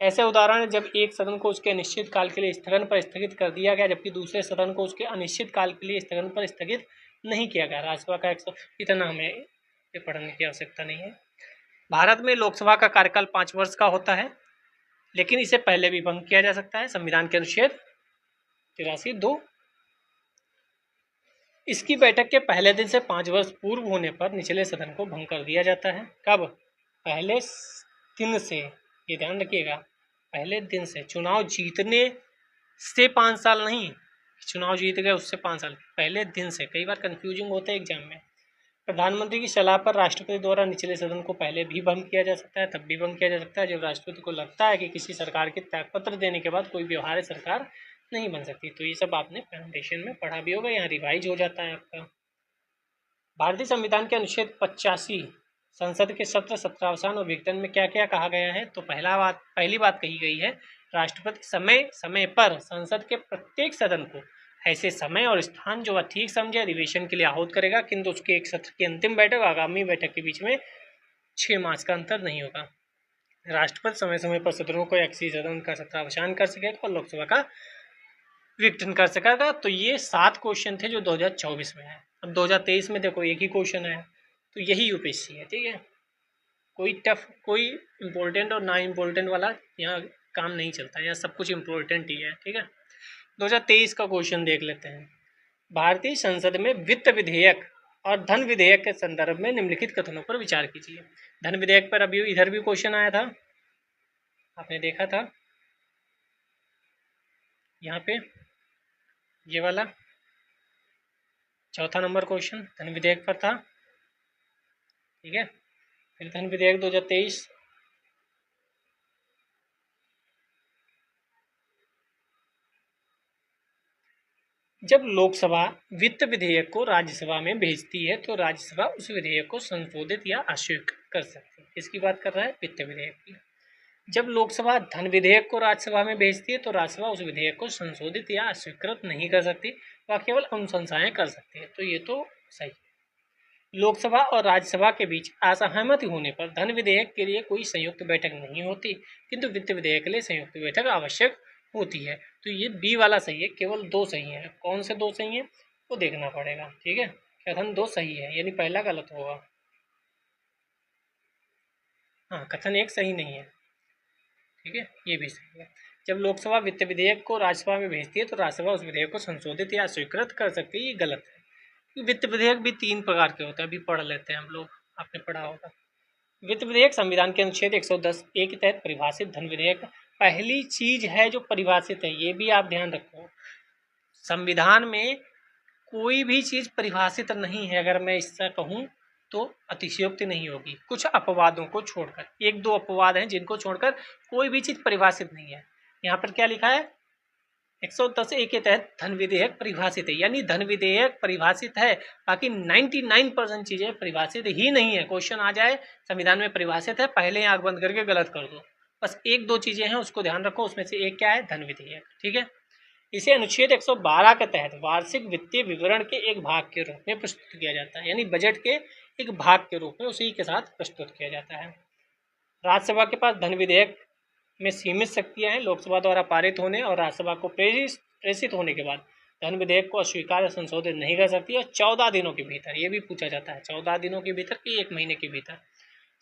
ऐसे उदाहरण है जब एक सदन को उसके अनिश्चित काल के लिए स्थगन पर स्थगित कर दिया गया जबकि दूसरे सदन को उसके अनिश्चित काल के लिए स्थगन पर स्थगित नहीं किया गया। राज्यसभा का 100, इतना हमें ये पढ़ने की आवश्यकता नहीं है। भारत में लोकसभा का कार्यकाल 5 वर्ष का होता है, लेकिन इसे पहले भी भंग किया जा सकता है, संविधान के अनुच्छेद 83(2)। इसकी बैठक के पहले दिन से 5 वर्ष पूर्व होने पर निचले सदन को भंग कर दिया जाता है। कब? पहले दिन से, ये ध्यान रखिएगा, पहले दिन से। चुनाव जीतने से 5 साल नहीं, चुनाव जीत गए उससे 5 साल, पहले दिन से। कई बार कंफ्यूजिंग होता है एग्जाम में। प्रधानमंत्री की सलाह पर राष्ट्रपति द्वारा निचले सदन को पहले भी भंग किया जा सकता है, तब भी भंग किया जा सकता है जब राष्ट्रपति को लगता है कि किसी सरकार के त्यागपत्र देने के बाद कोई व्यवहार्य सरकार नहीं बन सकती। तो ये सब आपने प्रेजेंटेशन में पढ़ा भी होगा, यहाँ रिवाइज हो जाता है आपका। भारतीय संविधान के अनुच्छेद 85 संसद के सत्र सत्रावसान और विघटन में क्या क्या कहा गया है? तो पहली बात कही गई है, राष्ट्रपति समय समय पर संसद के प्रत्येक सदन को ऐसे समय और स्थान जो वह ठीक समझे अधिवेशन के लिए आहूत करेगा, किंतु उसके एक सत्र की अंतिम बैठक आगामी बैठक के बीच में 6 मास का अंतर नहीं होगा। राष्ट्रपति समय समय पर सदनों को या किसी सदन का सत्रावसान कर सकेगा और लोकसभा का विघटन कर सकेगा। तो ये 7 क्वेश्चन थे जो 2024 में है। अब 2023 में देखो एक ही क्वेश्चन है, तो यही यूपीएससी है। ठीक है, कोई टफ, कोई इम्पोर्टेंट और ना इम्पोर्टेंट वाला यहाँ काम नहीं चलता, यहाँ सब कुछ इम्पोर्टेंट ही है। ठीक है, 2023 का क्वेश्चन देख लेते हैं। भारतीय संसद में वित्त विधेयक और धन विधेयक के संदर्भ में निम्नलिखित कथनों पर विचार कीजिए। धन विधेयक पर अभी इधर भी क्वेश्चन आया था, आपने देखा था यहाँ पे, ये वाला चौथा नंबर क्वेश्चन धन विधेयक पर था। ठीक है, फिर धन विधेयक 2023, जब लोकसभा वित्त विधेयक को राज्यसभा में भेजती है तो राज्यसभा उस विधेयक को संशोधित या अस्वीकृत कर सकती है। इसकी बात कर रहा है, वित्त विधेयक की। जब लोकसभा धन विधेयक को राज्यसभा में भेजती है तो राज्यसभा उस विधेयक को संशोधित या अस्वीकृत नहीं कर सकती, वह केवल अनुशंसाएं कर सकती है। तो ये तो सही। लोकसभा और राज्यसभा के बीच असहमति होने पर धन विधेयक के लिए कोई संयुक्त बैठक नहीं होती, किंतु वित्त विधेयक के लिए संयुक्त बैठक आवश्यक होती है। तो ये बी वाला सही है, केवल दो सही है। कौन से दो सही है वो देखना पड़ेगा। ठीक है, कथन दो सही है, यानी पहला गलत होगा। हाँ, कथन एक सही नहीं है। ठीक है, ये भी सही है। जब लोकसभा वित्त विधेयक को राज्यसभा में भेजती है तो राज्यसभा उस विधेयक को संशोधित या स्वीकृत कर सकती है, ये गलत है। वित्त विधेयक भी 3 प्रकार के होते हैं, अभी पढ़ लेते हैं हम लोग, आपने पढ़ा होगा। वित्त विधेयक संविधान के अनुच्छेद 110(a) के तहत परिभाषित धन विधेयक पहली चीज है जो परिभाषित है, ये भी आप ध्यान रखो। संविधान में कोई भी चीज परिभाषित नहीं है, अगर मैं इससे कहूँ तो अतिशयोक्ति नहीं होगी। कुछ अपवादों को छोड़कर, एक दो अपवाद हैं जिनको छोड़कर कोई भी चीज परिभाषित नहीं है। यहाँ पर क्या लिखा है, 110(a) के तहत धन विधेयक परिभाषित है, यानी धन विधेयक परिभाषित है, बाकी 99% चीजें परिभाषित ही नहीं है। क्वेश्चन आ जाए संविधान में परिभाषित है, पहले आंख बंद करके गलत कर दो। बस एक दो चीजें हैं, उसको ध्यान रखो, उसमें से एक क्या है, धन विधेयक। ठीक है, इसे अनुच्छेद 112 के तहत वार्षिक वित्तीय विवरण के एक भाग के रूप में प्रस्तुत किया जाता है, यानी बजट के एक भाग के रूप में उसी के साथ प्रस्तुत किया जाता है। राज्यसभा के पास धन विधेयक में सीमित शक्तियां हैं। लोकसभा द्वारा पारित होने और राज्यसभा को प्रेषित होने के बाद धन विधेयक को अस्वीकार या संशोधित नहीं कर सकती और 14 दिनों के भीतर, ये भी पूछा जाता है, 14 दिनों के भीतर कि 1 महीने के भीतर,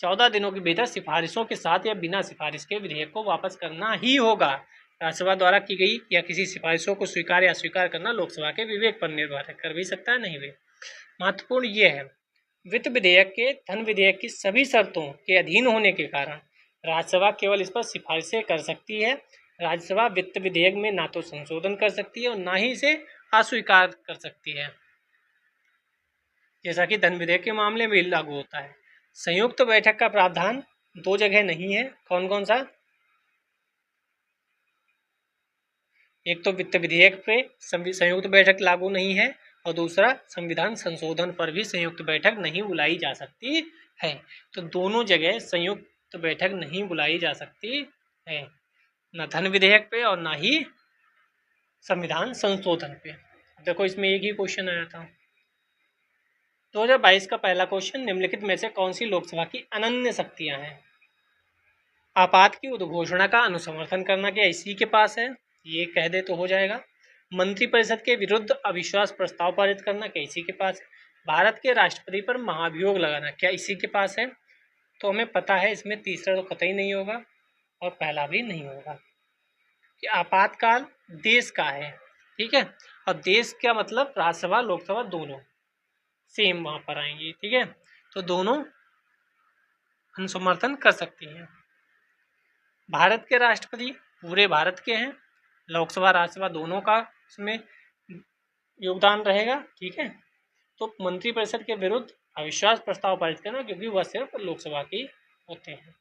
14 दिनों के भीतर सिफारिशों के साथ या बिना सिफारिश के विधेयक को वापस करना ही होगा। राज्यसभा द्वारा की गई या किसी सिफारिशों को स्वीकार या अस्वीकार करना लोकसभा के विवेक पर निर्भर है, कर भी सकता है, नहीं भी। महत्वपूर्ण ये है, वित्त विधेयक के धन विधेयक की सभी शर्तों के अधीन होने के कारण राज्यसभा केवल इस पर सिफारिशें कर सकती है। राज्यसभा वित्त विधेयक में ना तो संशोधन कर सकती है और ना ही इसे अस्वीकार कर सकती है, जैसा कि धन विधेयक के मामले में लागू होता है। संयुक्त बैठक का प्रावधान 2 जगह नहीं है, कौन कौन सा, एक तो वित्त विधेयक पे संयुक्त बैठक लागू नहीं है और दूसरा संविधान संशोधन पर भी संयुक्त बैठक नहीं बुलाई जा सकती है। तो दोनों जगह संयुक्त बैठक नहीं बुलाई जा सकती है, ना धन विधेयक पे और ना ही संविधान संशोधन पे। देखो इसमें एक ही क्वेश्चन आया था। 2022 का पहला क्वेश्चन, निम्नलिखित में से कौन सी लोकसभा की अनन्य शक्तियां हैं। आपात की उद्घोषणा का अनुसमर्थन करना क्या इसी के पास है, ये कह दे तो हो जाएगा। मंत्रिपरिषद के विरुद्ध अविश्वास प्रस्ताव पारित करना क्या इसी के पास है। भारत के राष्ट्रपति पर महाभियोग लगाना क्या इसी के पास है। तो हमें पता है इसमें तीसरा तो कतई नहीं होगा और पहला भी नहीं होगा कि आपातकाल देश का है। ठीक है, और देश का मतलब राज्यसभा लोकसभा दोनों सेम वहां पर आएंगी। ठीक है, तो दोनों अनुसमर्थन कर सकती हैं। भारत के राष्ट्रपति पूरे भारत के हैं, लोकसभा राज्यसभा दोनों का इसमें योगदान रहेगा। ठीक है, तो मंत्रिपरिषद के विरुद्ध अविश्वास प्रस्ताव पारित करना, क्योंकि वह सिर्फ लोकसभा की होते हैं।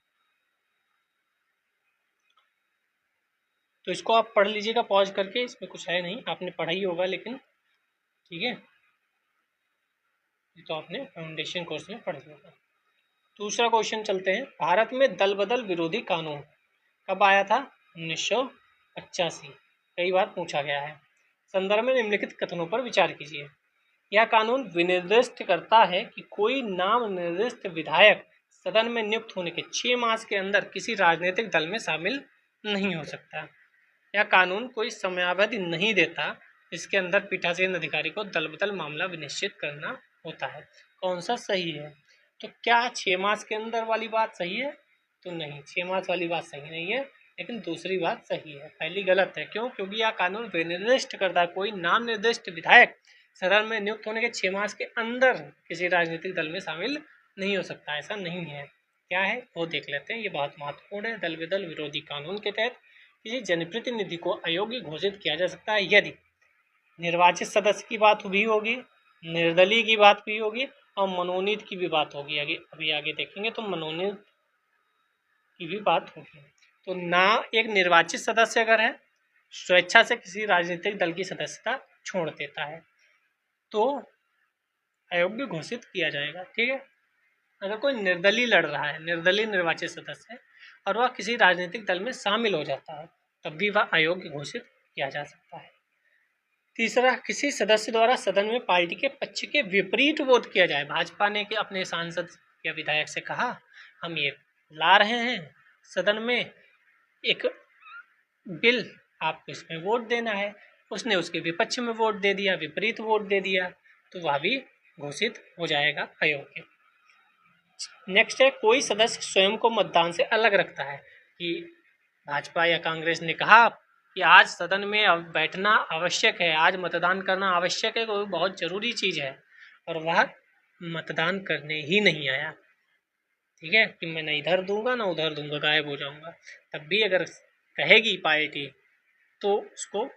तो इसको आप पढ़ लीजिएगा पॉज करके, इसमें कुछ है नहीं, आपने पढ़ा ही होगा लेकिन। ठीक है, तो आपने फाउंडेशन कोर्स में पढ़ लिया। दूसरा क्वेश्चन चलते हैं। भारत में दल बदल विरोधी कानून कब आया था, 1985। कई बार पूछा गया है। संदर्भ में निम्नलिखित कथनों पर विचार कीजिए। यह कानून विनिर्दिष्ट करता है कि कोई नाम निर्दिष्ट विधायक सदन में नियुक्त होने के 6 मास के अंदर किसी राजनीतिक दल में शामिल नहीं हो सकता। यह कानून कोई समयावधि नहीं देता, इसके अंदर पीठासीन अधिकारी को दल बदल मामला विनिश्चित करना होता है। कौन सा सही है, तो क्या 6 मास के अंदर वाली बात सही है? तो नहीं, 6 मास वाली बात सही नहीं है, लेकिन दूसरी बात सही है। पहली गलत है। क्यों? क्योंकि यह कानून विनिर्दिष्ट करता है कोई नाम निर्दिष्ट विधायक सदन में नियुक्त होने के 6 मास के अंदर किसी राजनीतिक दल में शामिल नहीं हो सकता। ऐसा नहीं है। क्या है वो देख लेते हैं। ये बहुत महत्वपूर्ण है। दल विदल विरोधी कानून के तहत किसी जनप्रतिनिधि को अयोग्य घोषित किया जा सकता है यदि निर्वाचित सदस्य की बात भी होगी, निर्दलीय की बात भी होगी और मनोनीत की भी बात होगी। अभी आगे देखेंगे तो मनोनीत की भी बात होगी। तो ना एक निर्वाचित सदस्य अगर है, स्वेच्छा से किसी राजनीतिक दल की सदस्यता छोड़ देता है तो अयोग्य घोषित किया जाएगा। ठीक है। अगर कोई निर्दलीय लड़ रहा है, निर्दलीय निर्वाचित सदस्य है और वह किसी राजनीतिक दल में शामिल हो जाता है, तब भी वह अयोग्य घोषित किया जा सकता है। तीसरा, किसी सदस्य द्वारा सदन में पार्टी के पक्ष के विपरीत वोट किया जाए। भाजपा ने कि अपने सांसद या विधायक से कहा हम ये ला रहे हैं सदन में एक बिल, आपको इसमें वोट देना है, उसने उसके विपक्ष में वोट दे दिया, विपरीत वोट दे दिया, तो वह भी घोषित हो जाएगा अयोग्य। नेक्स्ट है, कोई सदस्य स्वयं को मतदान से अलग रखता है कि भाजपा या कांग्रेस ने कहा कि आज सदन में बैठना आवश्यक है, आज मतदान करना आवश्यक है, कोई बहुत जरूरी चीज है, और वह मतदान करने ही नहीं आया। ठीक है, कि मैं न इधर दूंगा ना उधर दूंगा, गायब हो जाऊंगा, तब भी अगर कहेगी पार्टी तो उसको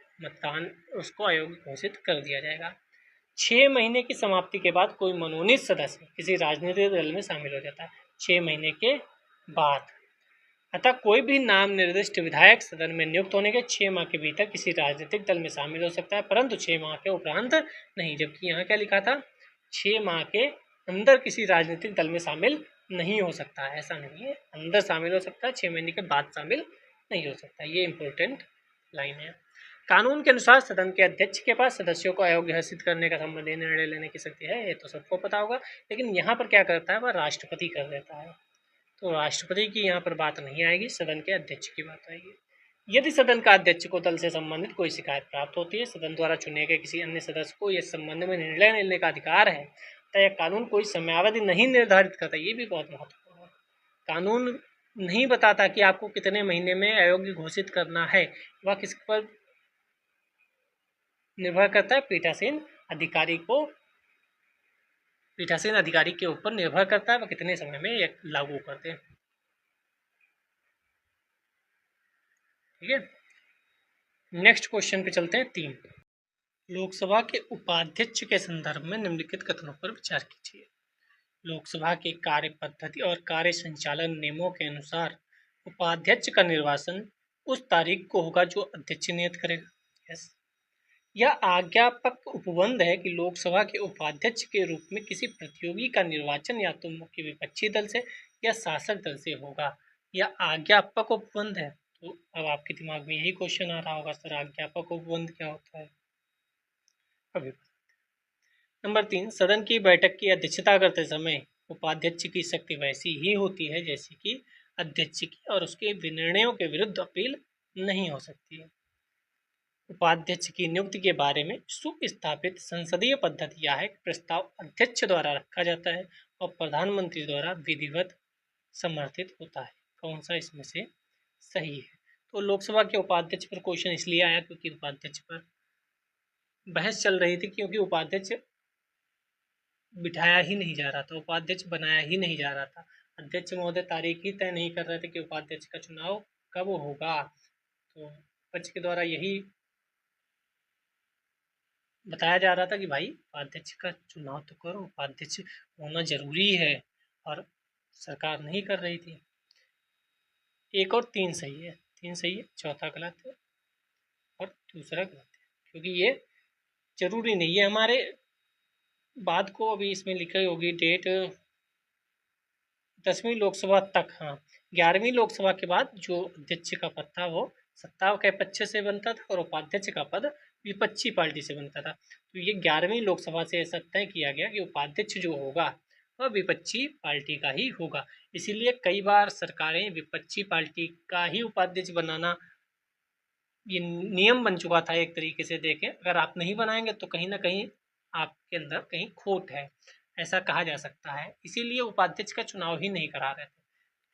अयोग्य घोषित कर दिया जाएगा। 6 महीने की समाप्ति के बाद कोई मनोनीत सदस्य किसी राजनीतिक दल में शामिल हो जाता है 6 महीने के बाद। अतः कोई भी नाम निर्दिष्ट विधायक सदन में नियुक्त होने के 6 माह के भीतर किसी राजनीतिक दल में शामिल हो सकता है, परंतु 6 माह के उपरांत नहीं। जबकि यहाँ क्या लिखा था, 6 माह के अंदर किसी राजनीतिक दल में शामिल नहीं हो सकता है। ऐसा नहीं है, अंदर शामिल हो सकता है, 6 महीने के बाद शामिल नहीं हो सकता। ये इंपॉर्टेंट लाइन है। कानून के अनुसार सदन के अध्यक्ष के पास सदस्यों को अयोग्य घोषित करने का संबंधी निर्णय लेने की शक्ति है, ये तो सबको पता होगा। लेकिन यहाँ पर क्या करता है, वह राष्ट्रपति कर देता है। तो राष्ट्रपति की यहाँ पर बात नहीं आएगी, सदन के अध्यक्ष की बात आएगी। यदि सदन का अध्यक्ष को दल से संबंधित कोई शिकायत प्राप्त होती है, सदन द्वारा चुने गए किसी अन्य सदस्य को इस संबंध में निर्णय लेने का अधिकार है, तो यह कानून कोई समयावधि नहीं निर्धारित करता। ये भी बहुत महत्वपूर्ण है। कानून नहीं बताता कि आपको कितने महीने में अयोग्य घोषित करना है, वह किस पर निर्भर करता है, पीठासीन अधिकारी के ऊपर निर्भर करता है, वह कितने समय में ये लागू करते हैं। ठीक है, नेक्स्ट क्वेश्चन पे चलते हैं। 3, लोकसभा के उपाध्यक्ष के संदर्भ में निम्नलिखित कथनों पर विचार कीजिए। लोकसभा के कार्य पद्धति और कार्य संचालन नियमों के अनुसार उपाध्यक्ष का निर्वाचन उस तारीख को होगा जो अध्यक्ष नियत करेगा। यस, यह आज्ञापक उपबंध है कि लोकसभा के उपाध्यक्ष के रूप में किसी प्रतियोगी का निर्वाचन या तो मुख्य विपक्षी दल से या शासक दल से होगा। यह आज्ञापक उपबंध है। तो अब आपके दिमाग में यही क्वेश्चन आ रहा होगा, सर आज्ञापक उपबंध क्या होता है? अभी नंबर 3, सदन की बैठक की अध्यक्षता करते समय उपाध्यक्ष की शक्ति वैसी ही होती है जैसी कि अध्यक्ष की, और उसके निर्णयों के विरुद्ध अपील नहीं हो सकती है। उपाध्यक्ष की नियुक्ति के बारे में सुस्थापित संसदीय पद्धति यह है कि प्रस्ताव अध्यक्ष द्वारा रखा जाता है और प्रधानमंत्री द्वारा विधिवत समर्थित होता है। कौन सा इसमें से सही है? तो लोकसभा के उपाध्यक्ष पर क्वेश्चन इसलिए आया क्योंकि उपाध्यक्ष पर बहस चल रही थी, क्योंकि उपाध्यक्ष बिठाया ही नहीं जा रहा था, उपाध्यक्ष बनाया ही नहीं जा रहा था। अध्यक्ष महोदय तारीख ही तय नहीं कर रहे थे कि उपाध्यक्ष का चुनाव कब होगा। तो विपक्ष के द्वारा यही बताया जा रहा था कि भाई उपाध्यक्ष का चुनाव तो करो, उपाध्यक्ष होना जरूरी है, और सरकार नहीं कर रही थी। 1 और 3 सही है, 3 सही है, चौथा गलत है और दूसरा गलत है, क्योंकि ये जरूरी नहीं है। हमारे बाद को अभी इसमें लिखी होगी डेट 10वीं लोकसभा तक। हाँ, 11वीं लोकसभा के बाद जो अध्यक्ष का पद था वो सत्ता के पक्ष से बनता था और उपाध्यक्ष का पद विपक्षी पार्टी से बनता था। तो ये 11वीं लोकसभा से ऐसा तय किया गया कि उपाध्यक्ष जो होगा वह विपक्षी पार्टी का ही होगा। इसीलिए कई बार सरकारें विपक्षी पार्टी का ही उपाध्यक्ष बनाना ये नियम बन चुका था एक तरीके से। देखें, अगर आप नहीं बनाएंगे तो कहीं ना कहीं आपके अंदर कहीं खोट है। ऐसा कहा जा सकता है। इसीलिए उपाध्यक्ष का चुनाव ही नहीं करा रहे थे,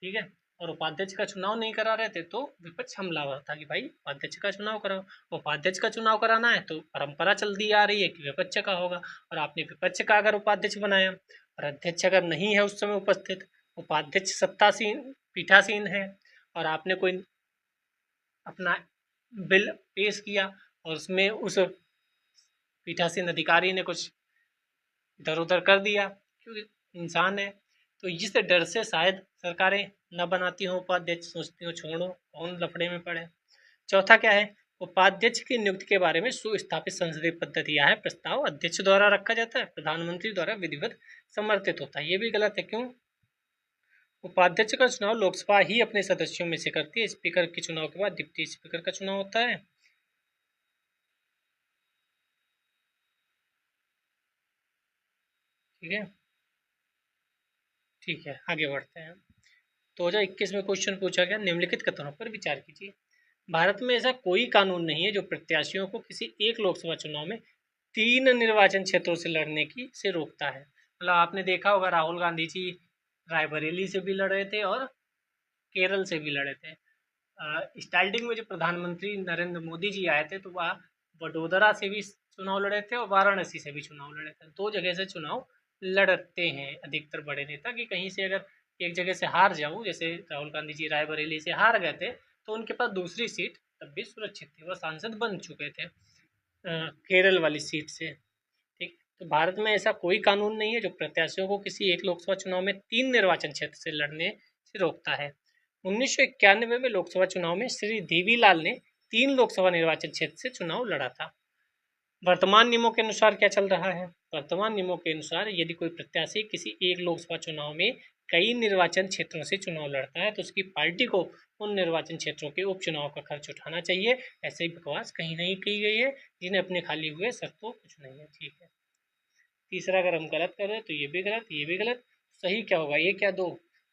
ठीक है। और उपाध्यक्ष का चुनाव नहीं करा रहे थे तो विपक्ष हमलावर था कि भाई उपाध्यक्ष का चुनाव कराओ। उपाध्यक्ष का चुनाव कराना है तो परंपरा चलती आ रही है कि विपक्ष का होगा, और आपने विपक्ष का अगर उपाध्यक्ष बनाया और अध्यक्ष अगर नहीं है उस समय उपस्थित, उपाध्यक्ष सत्तासीन पीठासीन है, और आपने कोई अपना बिल पेश किया और उसमें उस पीठासीन अधिकारी ने कुछ इधर उधर कर दिया, क्योंकि इंसान है, तो इस डर से शायद सरकारें न बनाती हों उपाध्यक्ष, सोचती हों छोड़ो कौन लफड़े में पड़े। चौथा क्या है, उपाध्यक्ष की नियुक्ति के बारे में सुस्थापित संसदीय पद्धति यह है, प्रस्ताव अध्यक्ष द्वारा रखा जाता है, प्रधानमंत्री द्वारा विधिवत समर्थित होता है। ये भी गलत है। क्यों? उपाध्यक्ष का चुनाव लोकसभा ही अपने सदस्यों में से करती है। स्पीकर के चुनाव के बाद डिप्टी स्पीकर का चुनाव होता है। ठीक है, ठीक है, आगे बढ़ते हैं। 2021 में क्वेश्चन पूछा गया, निम्नलिखित कथनों पर विचार कीजिए। भारत में ऐसा कोई कानून नहीं है जो प्रत्याशियों को किसी एक लोकसभा चुनाव में 3 निर्वाचन क्षेत्रों से लड़ने की से रोकता है। मतलब आपने देखा होगा राहुल गांधी जी रायबरेली से भी लड़े थे और केरल से भी लड़े थे। स्टार्टिंग में जो प्रधानमंत्री नरेंद्र मोदी जी आए थे तो वह वडोदरा से भी चुनाव लड़े थे और वाराणसी से भी चुनाव लड़े थे। 2 जगह से चुनाव लड़ते हैं अधिकतर बड़े नेता, कि कहीं से अगर एक जगह से हार जाऊं, जैसे राहुल गांधी जी रायबरेली से हार गए थे तो उनके पास दूसरी सीट तब भी सुरक्षित थी, वह सांसद बन चुके थे केरल वाली सीट से। ठीक, तो भारत में ऐसा कोई कानून नहीं है जो प्रत्याशियों को किसी एक लोकसभा चुनाव में 3 निर्वाचन क्षेत्र से लड़ने से रोकता है। 1991 में लोकसभा चुनाव में श्री देवीलाल ने 3 लोकसभा निर्वाचन क्षेत्र से चुनाव लड़ा था। वर्तमान नियमों के अनुसार क्या चल रहा है? वर्तमान नियमों के अनुसार यदि कोई प्रत्याशी किसी एक लोकसभा चुनाव में कई निर्वाचन क्षेत्रों से चुनाव लड़ता है तो उसकी पार्टी को उन निर्वाचन क्षेत्रों के उपचुनाव का खर्च उठाना चाहिए। ऐसे ही बकवास कहीं नहीं की गई है, जिन्हें अपने खाली हुए सर तो कुछ नहीं है। ठीक है, तीसरा अगर हम गलत कर रहे हैं तो ये भी गलत, ये भी गलत। सही क्या होगा? ये क्या दो?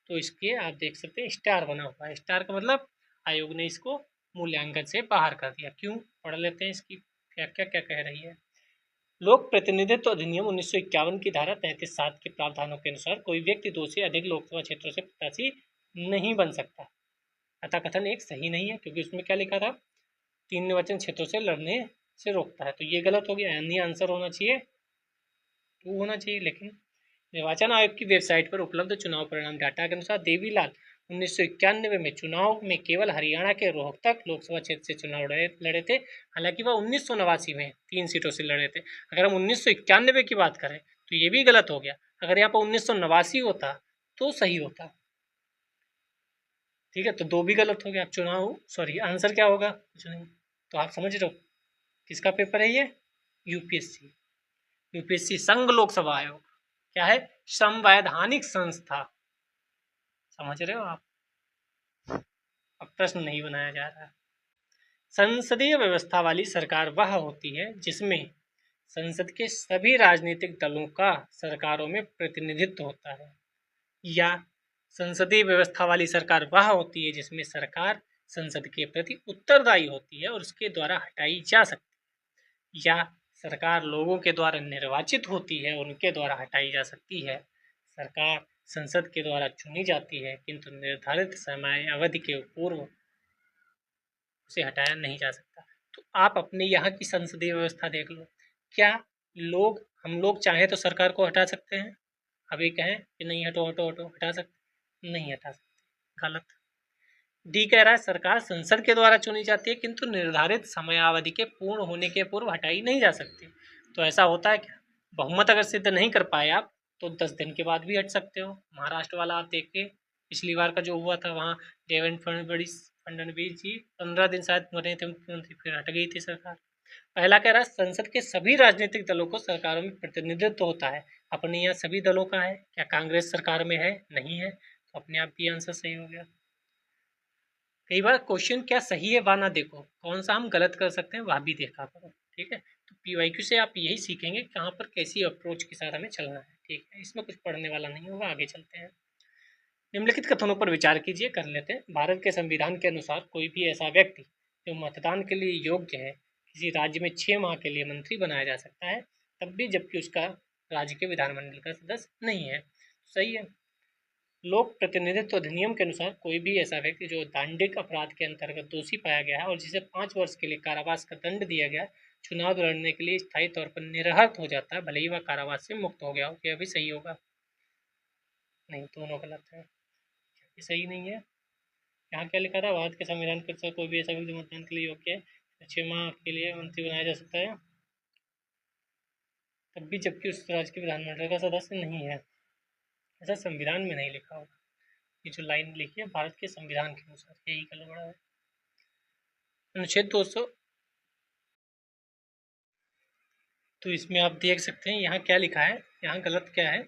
तो इसके आप देख सकते हैं स्टार बना हुआ है। स्टार का मतलब आयोग ने इसको मूल्यांकन से बाहर कर दिया। क्यों? पढ़ लेते हैं इसकी क्या क्या क्या कह रही है। लोक प्रतिनिधित्व अधिनियम 1951 की धारा 33(7) के प्रावधानों के अनुसार कोई व्यक्ति 2 से अधिक लोकसभा क्षेत्रों से प्रत्याशी नहीं बन सकता। अतः कथन एक सही नहीं है, क्योंकि उसमें क्या लिखा था? 3 निर्वाचन क्षेत्रों से लड़ने से रोकता है, तो ये गलत हो गया। यानी आंसर होना चाहिए 2 होना चाहिए। लेकिन निर्वाचन आयोग की वेबसाइट पर उपलब्ध चुनाव परिणाम डाटा के अनुसार देवीलाल 1991 में चुनाव में केवल हरियाणा के रोहतक लोकसभा क्षेत्र से चुनाव लड़े थे। हालांकि वह 1989 में 3 सीटों से लड़े थे। अगर हम 1991 की बात करें तो ये भी गलत हो गया। अगर यहाँ पर 1989 होता तो सही होता। ठीक है, तो 2 भी गलत हो गया। चुनाव सॉरी आंसर क्या होगा? कुछ नहीं। तो आप समझ रहे हो किसका पेपर है ये? यूपीएससी। यूपीएससी संघ लोकसभा आयोग क्या है? संवैधानिक संस्था। समझ रहे हो आप? अब प्रश्न नहीं बनाया जा रहा। संसदीय व्यवस्था वाली सरकार वह होती है जिसमें संसद के सभी राजनीतिक दलों का सरकारों में प्रतिनिधित्व होता है। या संसदीय व्यवस्था वाली सरकार वह होती है जिसमें सरकार संसद के प्रति उत्तरदायी होती है और उसके द्वारा हटाई जा सकती है। या सरकार लोगों के द्वारा निर्वाचित होती है और उनके द्वारा हटाई जा सकती है। सरकार संसद के द्वारा चुनी जाती है किंतु निर्धारित समय अवधि के पूर्व उसे हटाया नहीं जा सकता। तो आप अपने यहाँ की संसदीय व्यवस्था देख लो। क्या हम लोग चाहें तो सरकार को हटा सकते हैं? अभी कहें कि नहीं हटो हटो हटो, हटा सकते? नहीं हटा सकते। गलत। डी कह रहा है सरकार संसद के द्वारा चुनी जाती है किंतु निर्धारित समयावधि के पूर्ण होने के पूर्व हटाई नहीं जा सकती। तो ऐसा होता है क्या? बहुमत अगर सिद्ध नहीं कर पाए आप तो 10 दिन के बाद भी हट सकते हो। महाराष्ट्र वाला आप देखिए, पिछली बार का जो हुआ था वहाँ देवेंद्र फडणवीस जी 15 दिन शायद बने थे मुख्यमंत्री, फिर हट गई थी सरकार। पहला कह रहा है संसद के सभी राजनीतिक दलों को सरकारों में प्रतिनिधित्व होता है। अपने यहाँ सभी दलों का है। क्या कांग्रेस सरकार में है? नहीं है, तो अपने आप भी आंसर सही हो गया। कई बार क्वेश्चन क्या सही है वह ना देखो, कौन सा हम गलत कर सकते हैं वह भी देखा करो। ठीक है, तो पीवाईक्यू से आप यही सीखेंगे कहाँ पर कैसी अप्रोच के साथ हमें चलना है। ठीक है, इसमें कुछ पढ़ने वाला नहीं होगा। आगे चलते हैं। निम्नलिखित कथनों पर विचार कीजिए, कर लेते हैं। भारत के संविधान के अनुसार कोई भी ऐसा व्यक्ति जो मतदान के लिए योग्य है किसी राज्य में 6 माह के लिए मंत्री बनाया जा सकता है, तब भी जबकि उसका राज्य के विधानमंडल का सदस्य नहीं है। सही है। लोक प्रतिनिधित्व अधिनियम के अनुसार कोई भी ऐसा व्यक्ति जो दांडिक अपराध के अंतर्गत दोषी पाया गया है और जिसे 5 वर्ष के लिए कारावास का दंड दिया गया, चुनाव लड़ने के लिए स्थायी तौर पर निरर्हत हो जाता है, भले ही वह कारावास से मुक्त हो गया हो। यह भी सही होगा? नहीं, दोनों गलत है। ये सही नहीं है। यहाँ क्या लिखा था? भारत के संविधान के अनुसार कोई भी ऐसा व्यक्ति मतदान के लिए योग्य है 6 माह के लिए मंत्री बनाया जा सकता है, तब भी जबकि उस राज्य के विधानमंडल का सदस्य नहीं है। ऐसा संविधान में नहीं लिखा होगा। ये जो लाइन लिखी है भारत के संविधान के अनुसार, यही गड़बड़ा है। अनुच्छेद 200, तो इसमें आप देख सकते हैं यहाँ क्या लिखा है। यहाँ गलत क्या है?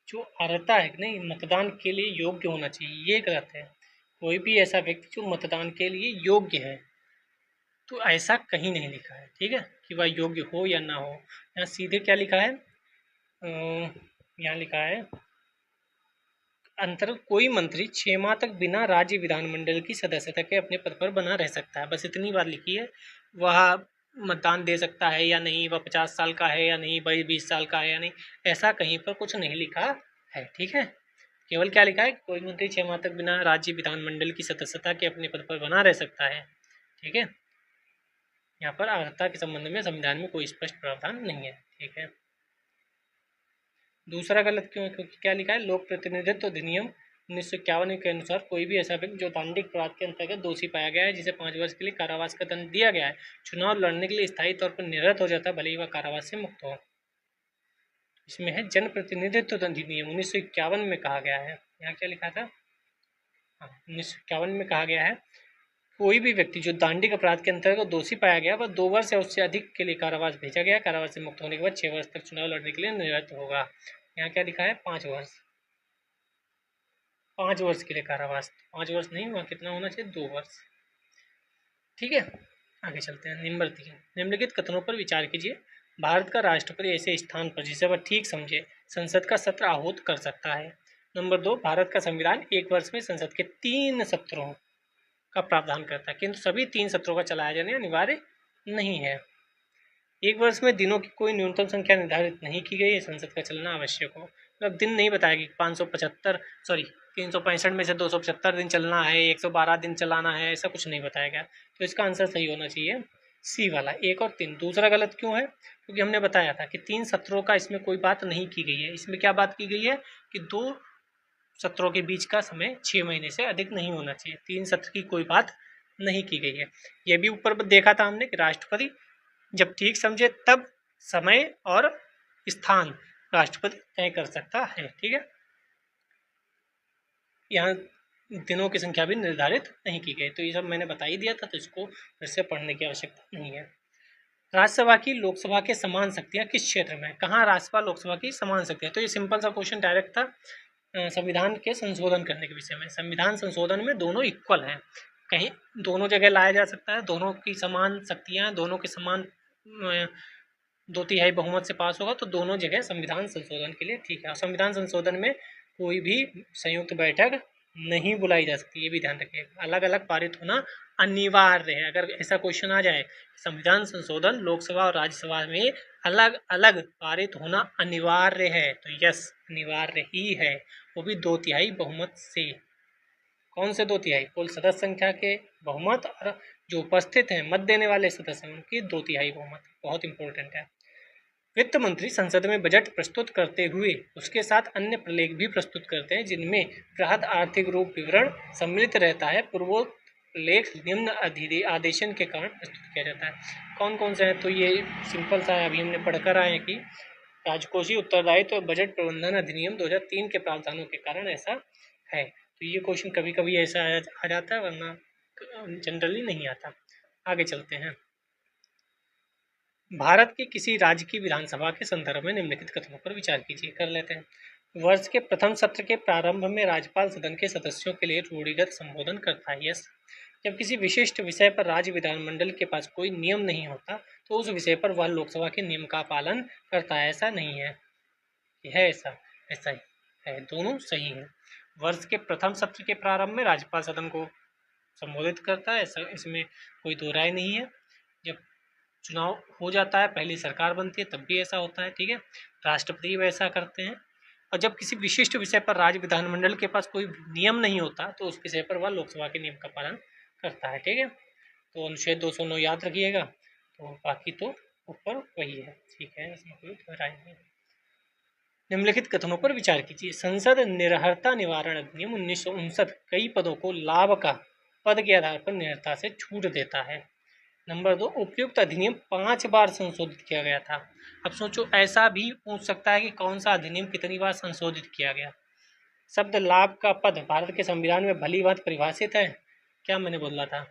जो अर्हता है नहीं, मतदान के लिए योग्य होना चाहिए, ये गलत है। कोई भी ऐसा व्यक्ति जो मतदान के लिए योग्य है, तो ऐसा कहीं नहीं लिखा है, ठीक है, कि वह योग्य हो या ना हो। यहाँ सीधे क्या लिखा है? यहाँ लिखा है अंतर्गत कोई मंत्री 6 माह तक बिना राज्य विधानमंडल की सदस्यता के अपने पद पर बना रह सकता है। बस इतनी बात लिखी है। वह मतदान दे सकता है या नहीं, वह 50 साल का है या नहीं, वह 20 साल का है या नहीं, ऐसा कहीं पर कुछ नहीं लिखा है, ठीक है। केवल क्या लिखा है? कोई मंत्री 6 माह तक बिना राज्य विधानमंडल की सदस्यता के अपने पद पर बना रह सकता है, ठीक है। यहाँ पर अर्हता के संबंध में संविधान में कोई स्पष्ट प्रावधान नहीं है, ठीक है। दूसरा गलत क्यों है? क्योंकि क्या लिखा है? लोक प्रतिनिधित्व अधिनियम 1951 के अनुसार कोई भी ऐसा व्यक्ति जो दांडिक अपराध के अंतर्गत दोषी पाया गया है, जिसे 5 वर्ष के लिए कारावास का दंड दिया गया है, चुनाव लड़ने के लिए स्थायी तौर पर निरर्हत हो जाता है, भले ही वह कारावास से मुक्त हो। इसमें है जन प्रतिनिधित्व अधिनियम 1951 में कहा गया है। यहाँ क्या लिखा था? हाँ, 1951 में कहा गया है कोई भी व्यक्ति जो दांडिक अपराध के अंतर्गत दोषी पाया गया वह 2 वर्ष या उससे अधिक के लिए कारावास भेजा गया। कारावास से मुक्त होने के बाद 6 वर्ष तक चुनाव लड़ने के लिए निरर्हत होगा। यहाँ क्या लिखा है? 5 वर्ष। 5 वर्ष के लिए कारावास, 5 वर्ष नहीं, वहाँ कितना होना चाहिए? 2 वर्ष, ठीक है। आगे चलते हैं। नंबर 3, निम्नलिखित कथनों पर विचार कीजिए। भारत का राष्ट्रपति ऐसे स्थान पर जिसे वह ठीक समझे संसद का सत्र आहूत कर सकता है। नंबर 2, भारत का संविधान 1 वर्ष में संसद के 3 सत्रों का प्रावधान करता है, किंतु सभी 3 सत्रों का चलाया जाना अनिवार्य नहीं है। 1 वर्ष में दिनों की कोई न्यूनतम संख्या निर्धारित नहीं की गई है, संसद का चलना आवश्यक हो। मतलब दिन नहीं बताया कि 365 में से 275 दिन चलना है, 112 दिन चलाना है, ऐसा कुछ नहीं बताया गया। तो इसका आंसर सही होना चाहिए सी वाला, 1 और 3। दूसरा गलत क्यों है? क्योंकि हमने बताया था कि 3 सत्रों का इसमें कोई बात नहीं की गई है। इसमें क्या बात की गई है कि 2 सत्रों के बीच का समय 6 महीने से अधिक नहीं होना चाहिए। 3 सत्र की कोई बात नहीं की गई है। यह भी ऊपर देखा था हमने कि राष्ट्रपति जब ठीक समझे तब समय और स्थान राष्ट्रपति तय कर सकता है, ठीक है। यहाँ दिनों की संख्या भी निर्धारित नहीं की गई। तो ये सब मैंने बता ही दिया था, तो इसको फिर से पढ़ने की आवश्यकता नहीं है। राज्यसभा की लोकसभा के समान शक्तियाँ किस क्षेत्र में? कहाँ राज्यसभा लोकसभा की समान शक्तियाँ? तो ये सिंपल सा क्वेश्चन डायरेक्ट था संविधान के संशोधन करने के विषय में। संविधान संशोधन में दोनों इक्वल हैं, कहीं दोनों जगह लाया जा सकता है, दोनों की समान शक्तियाँ, दोनों के समान 2/3 बहुमत से पास होगा, तो दोनों जगह संविधान संशोधन के लिए ठीक है। और संविधान संशोधन में कोई भी संयुक्त बैठक नहीं बुलाई जा सकती, ये भी ध्यान रखिएगा। अलग अलग पारित होना अनिवार्य है। अगर ऐसा क्वेश्चन आ जाए संविधान संशोधन लोकसभा और राज्यसभा में अलग अलग पारित होना अनिवार्य है, तो यस अनिवार्य ही है, वो भी 2/3 बहुमत से। कौन से 2/3? कुल सदस्य संख्या के बहुमत और जो उपस्थित हैं मत देने वाले सदस्य हैं उनकी 2/3 बहुमत। बहुत इंपॉर्टेंट है। वित्त मंत्री संसद में बजट प्रस्तुत करते हुए उसके साथ अन्य प्रलेख भी प्रस्तुत करते हैं जिनमें बृहद आर्थिक रूप विवरण सम्मिलित रहता है। पूर्वोक्त लेख निम्न आदेशन के कारण प्रस्तुत किया जाता है। कौन कौन से हैं? तो ये सिंपल सा है, अभी हमने पढ़कर आए हैं कि राजकोषीय उत्तरदायित्व और बजट प्रबंधन अधिनियम 2003 के प्रावधानों के कारण ऐसा है। तो ये क्वेश्चन कभी कभी ऐसा आ जाता है, वरना जनरली नहीं आता। आगे चलते हैं। भारत के किसी राज्य की विधानसभा के संदर्भ में निम्नलिखित कथनों पर विचार कीजिए। कर लेते हैं। वर्ष के प्रथम सत्र के प्रारंभ में राज्यपाल सदन के सदस्यों के लिए रूढ़िगत संबोधन करता है। यस। जब किसी विशिष्ट विषय पर राज्य विधानमंडल के पास कोई नियम नहीं होता तो उस विषय पर वह लोकसभा के नियम का पालन करता है। ऐसा नहीं है, यह ऐसा ऐसा ही है, दोनों सही है। वर्ष के प्रथम सत्र के प्रारंभ में राज्यपाल सदन को संबोधित करता है, ऐसा इसमें कोई दो राय नहीं है। जब चुनाव हो जाता है, पहली सरकार बनती है, तब भी ऐसा होता है, ठीक है। राष्ट्रपति वैसा करते हैं। और जब किसी विशिष्ट विषय पर राज्य विधानमंडल के पास कोई नियम नहीं होता तो उस विषय पर वह लोकसभा के नियम का पालन करता है, ठीक है। तो अनुच्छेद 209 याद रखिएगा। तो बाकी तो ऊपर वही है, ठीक है, इसमें कोई दोहराई नहीं। निम्नलिखित कथनों पर विचार कीजिए। संसद निरहरता निवारण अधिनियम 1959 कई पदों को लाभ का पद के आधार पर निरहरता से छूट देता है। नंबर 2, उपयुक्त अधिनियम 5 बार संशोधित किया गया था। अब सोचो, ऐसा भी पूछ सकता है कि कौन सा अधिनियम कितनी बार संशोधित किया गया। शब्द लाभ का पद भारत के संविधान में भली भांति परिभाषित है। क्या मैंने बोला था,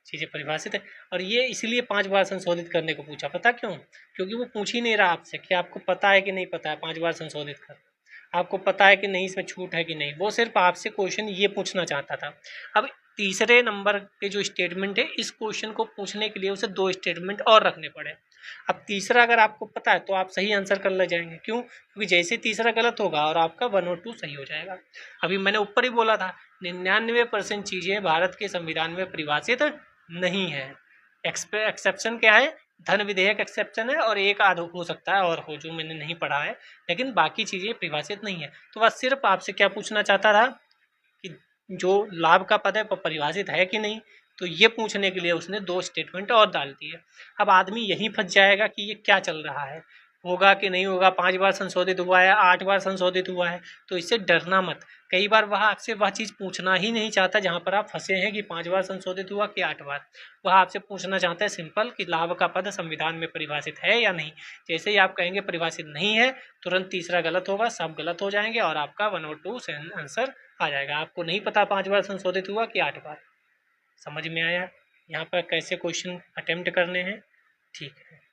चीज़ें परिभाषित है। और ये इसलिए 5 बार संशोधित करने को पूछा, पता क्यों? क्योंकि वो पूछ ही नहीं रहा आपसे कि आपको पता है कि नहीं पता है 5 बार संशोधित कर, आपको पता है कि नहीं इसमें छूट है कि नहीं। वो सिर्फ आपसे क्वेश्चन ये पूछना चाहता था। अब तीसरे नंबर के जो स्टेटमेंट है, इस क्वेश्चन को पूछने के लिए उसे 2 स्टेटमेंट और रखने पड़े। अब तीसरा अगर आपको पता है तो आप सही आंसर कर ले जाएंगे। क्यों? क्योंकि जैसे तीसरा गलत होगा और आपका 1 और 2 सही हो जाएगा। अभी मैंने ऊपर ही बोला था 99% चीज़ें भारत के संविधान में परिभाषित नहीं है। एक्सेप्शन क्या है? धन विधेयक एक्सेप्शन है, और एक आध हो सकता है और हो जो मैंने नहीं पढ़ा है, लेकिन बाकी चीज़ें परिभाषित नहीं है। तो वह सिर्फ आपसे क्या पूछना चाहता था कि जो लाभ का पद है वो परिभाषित है कि नहीं। तो ये पूछने के लिए उसने 2 स्टेटमेंट और डाल दिए। अब आदमी यहीं फंस जाएगा कि ये क्या चल रहा है, होगा कि नहीं होगा, 5 बार संशोधित हुआ है, 8 बार संशोधित हुआ है। तो इससे डरना मत। कई बार वह आपसे वह चीज़ पूछना ही नहीं चाहता जहाँ पर आप फंसे हैं कि 5 बार संशोधित हुआ कि 8 बार। वह आपसे पूछना चाहता है सिंपल कि लाभ का पद संविधान में परिभाषित है या नहीं। जैसे ही आप कहेंगे परिभाषित नहीं है, तुरंत तीसरा गलत होगा, सब गलत हो जाएंगे और आपका 1 और 2 आंसर आ जाएगा। आपको नहीं पता 5 बार संशोधित हुआ कि 8 बार। समझ में आया यहाँ पर कैसे क्वेश्चन अटेम्प्ट करने हैं? ठीक है।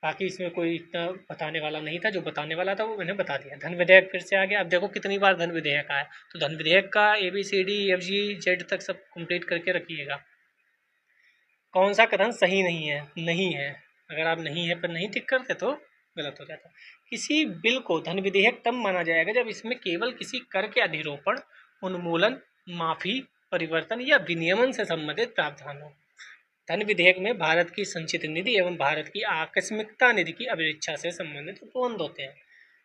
बाकी इसमें कोई इतना बताने वाला नहीं था, जो बताने वाला था वो मैंने बता दिया। धन विधेयक फिर से आ गया। अब देखो कितनी बार धन विधेयक आया। तो धन विधेयक का ABCDEFG Z तक सब कंप्लीट करके रखिएगा। कौन सा कथन सही नहीं है? नहीं है। अगर आप नहीं है पर नहीं टिक करते तो गलत हो जाता। किसी बिल को धन विधेयक तब माना जाएगा जब इसमें केवल किसी कर के अधिरोपण, उन्मूलन, माफी, परिवर्तन या विनियमन से संबंधित प्रावधान हो। धन विधेयक में भारत की संचित निधि एवं भारत की आकस्मिकता निधि की अभिरक्षा से संबंधित उपबंध होते हैं।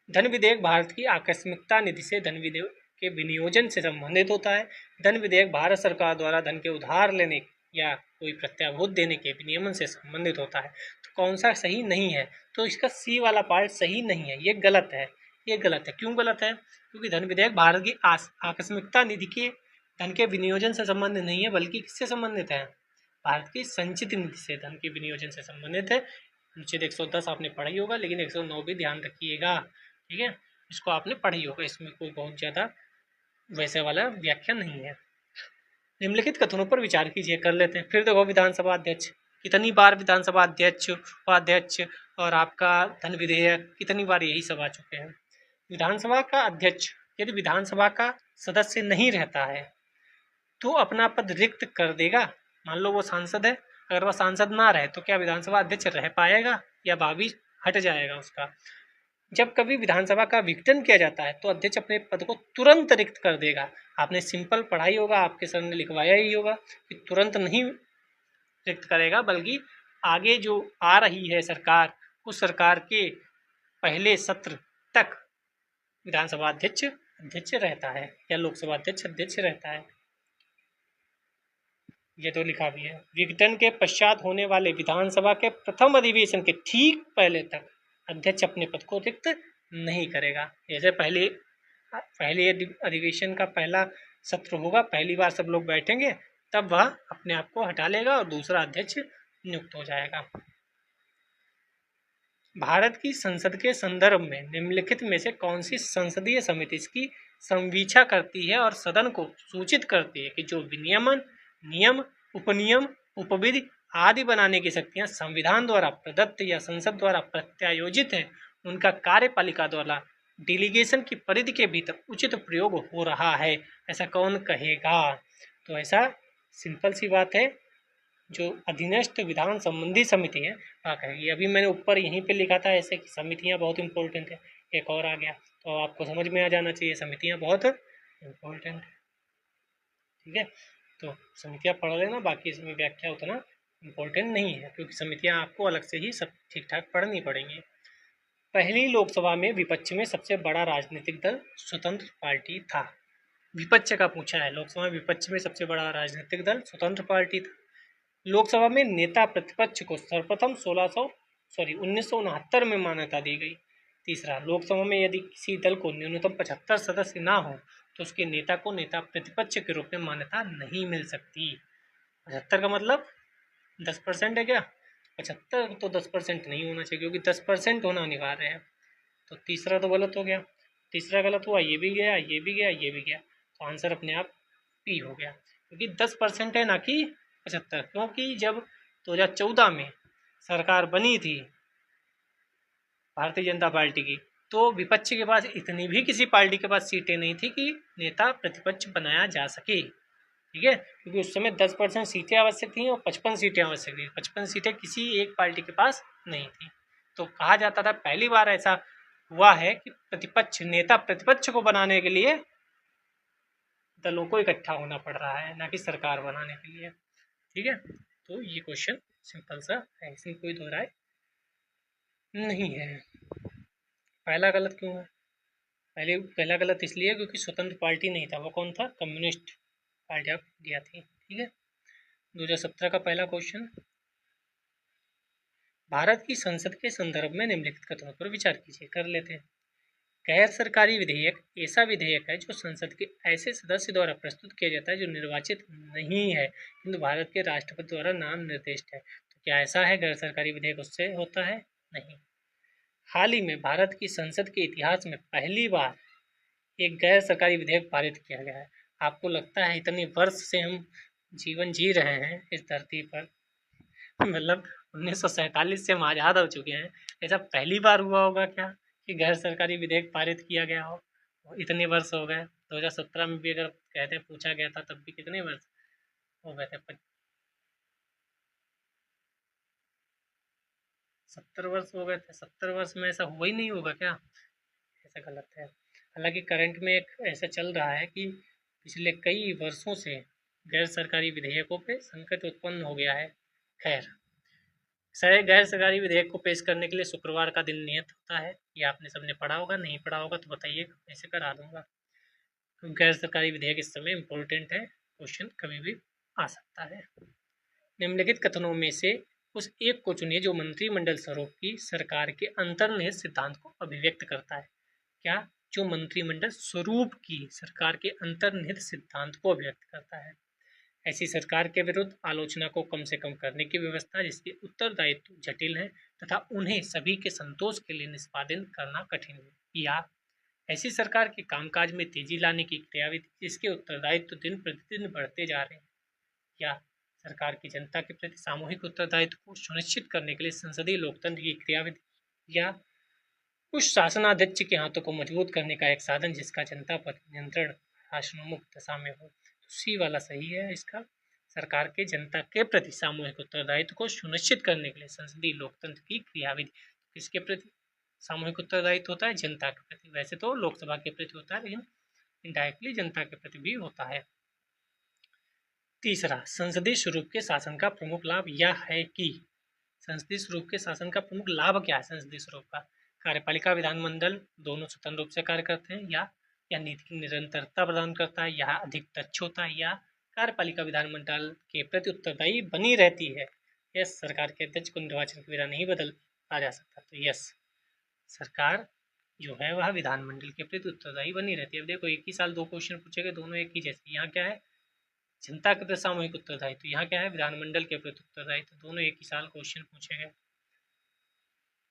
धन विधेयक भारत की आकस्मिकता निधि से धन विधेयक के विनियोजन से संबंधित होता है। धन विधेयक भारत सरकार द्वारा धन के उधार लेने या कोई प्रत्याभूत देने के विनियमन से संबंधित होता है। तो कौन सा सही नहीं है? तो इसका सी वाला पार्ट सही नहीं है, ये गलत है। ये गलत है। क्यों गलत है? क्योंकि धन विधेयक भारत की आकस्मिकता निधि के धन के विनियोजन से संबंधित नहीं है, बल्कि किससे संबंधित है? भारत की संचित निधि से धन के विनियोजन से संबंधित है। अनुच्छेद 110 आपने पढ़ा ही होगा, लेकिन 109 भी ध्यान रखिएगा, ठीक है। इसको आपने पढ़ा ही होगा, इसमें कोई बहुत ज़्यादा वैसे वाला व्याख्या नहीं है। निम्नलिखित कथनों पर विचार कीजिए, कर लेते हैं। फिर देखो विधानसभा अध्यक्ष, कितनी बार विधानसभा अध्यक्ष, उपाध्यक्ष और आपका धन विधेयक, कितनी बार यही सब आ चुके हैं। विधानसभा का अध्यक्ष यदि विधानसभा का सदस्य नहीं रहता है तो अपना पद रिक्त कर देगा। मान लो वो सांसद है, अगर वह सांसद ना रहे तो क्या विधानसभा अध्यक्ष रह पाएगा या भावी हट जाएगा उसका? जब कभी विधानसभा का विघटन किया जाता है तो अध्यक्ष अपने पद को तुरंत रिक्त कर देगा। आपने सिंपल पढ़ा ही होगा, आपके सर ने लिखवाया ही होगा कि तुरंत नहीं रिक्त करेगा, बल्कि आगे जो आ रही है सरकार, उस सरकार के पहले सत्र तक विधानसभा अध्यक्ष अध्यक्ष रहता है या लोकसभा अध्यक्ष अध्यक्ष रहता है। ये तो लिखा भी है। विघटन के पश्चात होने वाले विधानसभा के प्रथम अधिवेशन के ठीक पहले तक अध्यक्ष अपने पद को रिक्त नहीं करेगा। जैसे पहले अधिवेशन का पहला सत्र होगा, पहली बार सब लोग बैठेंगे, तब वह अपने आप को हटा लेगा और दूसरा अध्यक्ष नियुक्त हो जाएगा। भारत की संसद के संदर्भ में निम्नलिखित में से कौन सी संसदीय समिति इसकी संवीक्षा करती है और सदन को सूचित करती है कि जो विनियमन, नियम, उपनियम, उपविधि आदि बनाने की शक्तियां संविधान द्वारा प्रदत्त या संसद द्वारा प्रत्यायोजित है, उनका कार्यपालिका द्वारा डेलीगेशन की परिधि के भीतर उचित प्रयोग हो रहा है। ऐसा कौन कहेगा? तो ऐसा सिंपल सी बात है, जो अधीनस्थ विधान संबंधी समिति है वह कहेगी। अभी मैंने ऊपर यहीं पे लिखा था ऐसे कि समितियां बहुत इंपॉर्टेंट है, एक और आ गया तो आपको समझ में आ जाना चाहिए समितियां बहुत इंपॉर्टेंट है, ठीक है। तो समितियां पढ़ लेना, बाकी इसमें व्याख्या उतना इम्पोर्टेंट नहीं है, क्योंकि समितियां आपको अलग से ही सब ठीक ठाक पढ़नी पड़ेंगी। पहली लोकसभा में विपक्ष में सबसे बड़ा राजनीतिक दल स्वतंत्र पार्टी था। विपक्ष का पूछा है, लोकसभा में विपक्ष में सबसे बड़ा राजनीतिक दल स्वतंत्र पार्टी था। लोकसभा में नेता प्रतिपक्ष को सर्वप्रथम 1969 में मान्यता दी गई। तीसरा, लोकसभा में यदि किसी दल को न्यूनतम 75 सदस्य ना हो तो उसके नेता को नेता प्रतिपक्ष के रूप में मान्यता नहीं मिल सकती। 75 का मतलब 10% है क्या? 75 तो 10% नहीं होना चाहिए, क्योंकि 10% होना अनिवार्य है। तो तीसरा तो गलत हो गया, तीसरा गलत हुआ, ये भी गया, ये भी गया, ये भी गया, तो आंसर अपने आप पी हो गया, क्योंकि 10% है ना कि 75। क्योंकि जब 2014 में सरकार बनी थी भारतीय जनता पार्टी की, तो विपक्ष के पास इतनी भी किसी पार्टी के पास सीटें नहीं थी कि नेता प्रतिपक्ष बनाया जा सके। ठीक है, क्योंकि उस समय 10% सीटें आवश्यक थी और 55 सीटें आवश्यक थी। 55 सीटें किसी एक पार्टी के पास नहीं थी। तो कहा जाता था, पहली बार ऐसा हुआ है कि प्रतिपक्ष नेता प्रतिपक्ष को बनाने के लिए दलों को इकट्ठा होना पड़ रहा है, ना कि सरकार बनाने के लिए। ठीक है, तो ये क्वेश्चन सिंपल सा है, इसमें कोई दो राय नहीं है। पहला गलत क्यों है? पहला गलत इसलिए क्योंकि स्वतंत्र पार्टी नहीं था, वो कौन था? कम्युनिस्ट पार्टी ऑफ इंडिया थी। ठीक है, 2017 का पहला क्वेश्चन, भारत की संसद के संदर्भ में निम्नलिखित कथनों पर विचार कीजिए। कर लेते हैं। गैर सरकारी विधेयक ऐसा विधेयक है जो संसद के ऐसे सदस्य द्वारा प्रस्तुत किया जाता है जो निर्वाचित नहीं है किंतु भारत के राष्ट्रपति द्वारा नाम निर्दिष्ट है। तो क्या ऐसा है गैर सरकारी विधेयक उससे होता है? नहीं। हाल ही में भारत की संसद के इतिहास में पहली बार एक गैर सरकारी विधेयक पारित किया गया है। आपको लगता है इतने वर्ष से हम जीवन जी रहे हैं इस धरती पर, मतलब 1947 से हम आज़ाद हो चुके हैं, ऐसा पहली बार हुआ होगा क्या कि गैर सरकारी विधेयक पारित किया गया हो? इतने वर्ष हो गए, 2017 में भी अगर कहते हैं पूछा गया था तब भी कितने वर्ष हो गए थे? 70 वर्ष हो गए थे। 70 वर्ष में ऐसा हुआ ही नहीं होगा क्या? ऐसा गलत है। हालांकि करंट में एक ऐसा चल रहा है कि पिछले कई वर्षों से गैर सरकारी विधेयकों पे संकट उत्पन्न हो गया है। खैर, गैर सरकारी विधेयक को पेश करने के लिए शुक्रवार का दिन नियत होता है। ये आपने सबने पढ़ा होगा, नहीं पढ़ा होगा तो बताइए, ऐसे करा दूंगा। तो गैर सरकारी विधेयक इस समय इम्पोर्टेंट है, क्वेश्चन कभी भी आ सकता है। निम्नलिखित कथनों में से उस एक को चुनिए जो मंत्रिमंडल स्वरूप की सरकार के अंतर्निहित सिद्धांत को अभिव्यक्त करता है। क्या? जो मंत्रिमंडल स्वरूप की सरकार के अंतर्निहित सिद्धांत को अभिव्यक्त करता है। ऐसी सरकार के विरुद्ध आलोचना को कम से कम करने की व्यवस्था जिसके उत्तरदायित्व जटिल हैं तथा उन्हें सभी के संतोष के लिए निष्पादन करना कठिन है। या ऐसी सरकार के कामकाज में तेजी लाने की क्रियाविधि जिसके उत्तरदायित्व दिन प्रतिदिन बढ़ते जा रहे हैं। या सरकार की जनता के प्रति सामूहिक उत्तरदायित्व को सुनिश्चित करने के लिए संसदीय लोकतंत्र की क्रियाविधि। या कुछ शासनाध्यक्ष के हाथों को मजबूत करने का एक साधन जिसका जनता पर नियंत्रण शासनोन्मुक्त दशा में हो। तो सी वाला सही है इसका। सरकार के जनता के प्रति सामूहिक उत्तरदायित्व को सुनिश्चित करने के लिए संसदीय लोकतंत्र की क्रियाविधि। किसके प्रति सामूहिक उत्तरदायित्व होता है? जनता के प्रति। वैसे तो लोकसभा के प्रति होता है, लेकिन इनडायरेक्टली जनता के प्रति भी होता है। तीसरा, संसदीय स्वरूप के शासन का प्रमुख लाभ यह है कि संसदीय स्वरूप के शासन का प्रमुख लाभ क्या है? संसदीय स्वरूप का कार्यपालिका विधानमंडल दोनों स्वतंत्र रूप से कार्य करते हैं। या नीति की निरंतरता प्रदान करता है, या अधिक दक्ष होता है, या कार्यपालिका विधानमंडल के प्रति उत्तरदायी बनी रहती है। यस, सरकार के अध्यक्ष को निर्वाचन के बिना नहीं बदला जा सकता। तो यस, सरकार जो है वह विधानमंडल के प्रति उत्तरदायी बनी रहती है। अब देखो, एक ही साल दो क्वेश्चन पूछे गए, दोनों एक ही जैसे। यहाँ क्या है? जनता के प्रति सामूहिक उत्तरदायित्व। यहाँ क्या है? विधानमंडल के प्रति उत्तरदायित्व। दोनों एक ही साल क्वेश्चन पूछे गए।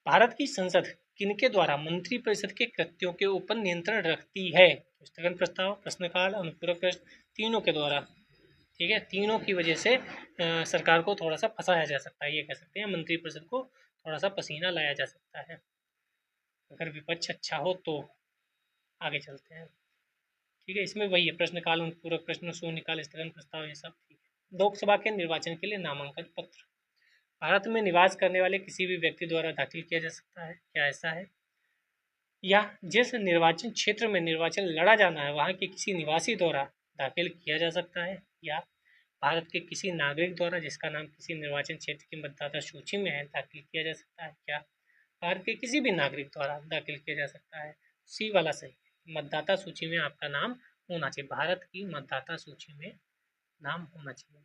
भारत की संसद किनके द्वारा मंत्रिपरिषद के कृत्यों के ऊपर नियंत्रण रखती है? स्थगन प्रस्ताव, प्रश्नकाल, अनुपूरक प्रश्न, तीनों के द्वारा। ठीक है, तीनों की वजह से सरकार को थोड़ा सा फंसाया जा सकता है, ये कह सकते हैं। मंत्रिपरिषद को थोड़ा सा पसीना लाया जा सकता है। अगर विपक्ष अच्छा हो तो आगे चलते हैं। ठीक है, इसमें वही है, प्रश्नकाल, अनुपूरक प्रश्न, शून्यकाल, स्थगन प्रस्ताव, ये सब ठीक है। लोकसभा के निर्वाचन के लिए नामांकन पत्र भारत में निवास करने वाले किसी भी व्यक्ति द्वारा दाखिल किया जा सकता है। क्या ऐसा है? या जिस निर्वाचन क्षेत्र में निर्वाचन लड़ा जाना है वहाँ के किसी निवासी द्वारा दाखिल किया जा सकता है। या भारत के किसी नागरिक द्वारा जिसका नाम किसी निर्वाचन क्षेत्र की मतदाता सूची में है दाखिल किया जा सकता है। क्या? भारत के किसी भी नागरिक द्वारा दाखिल किया जा सकता है। सी वाला सही है। मतदाता सूची में आपका नाम होना चाहिए। भारत की मतदाता सूची में नाम होना चाहिए।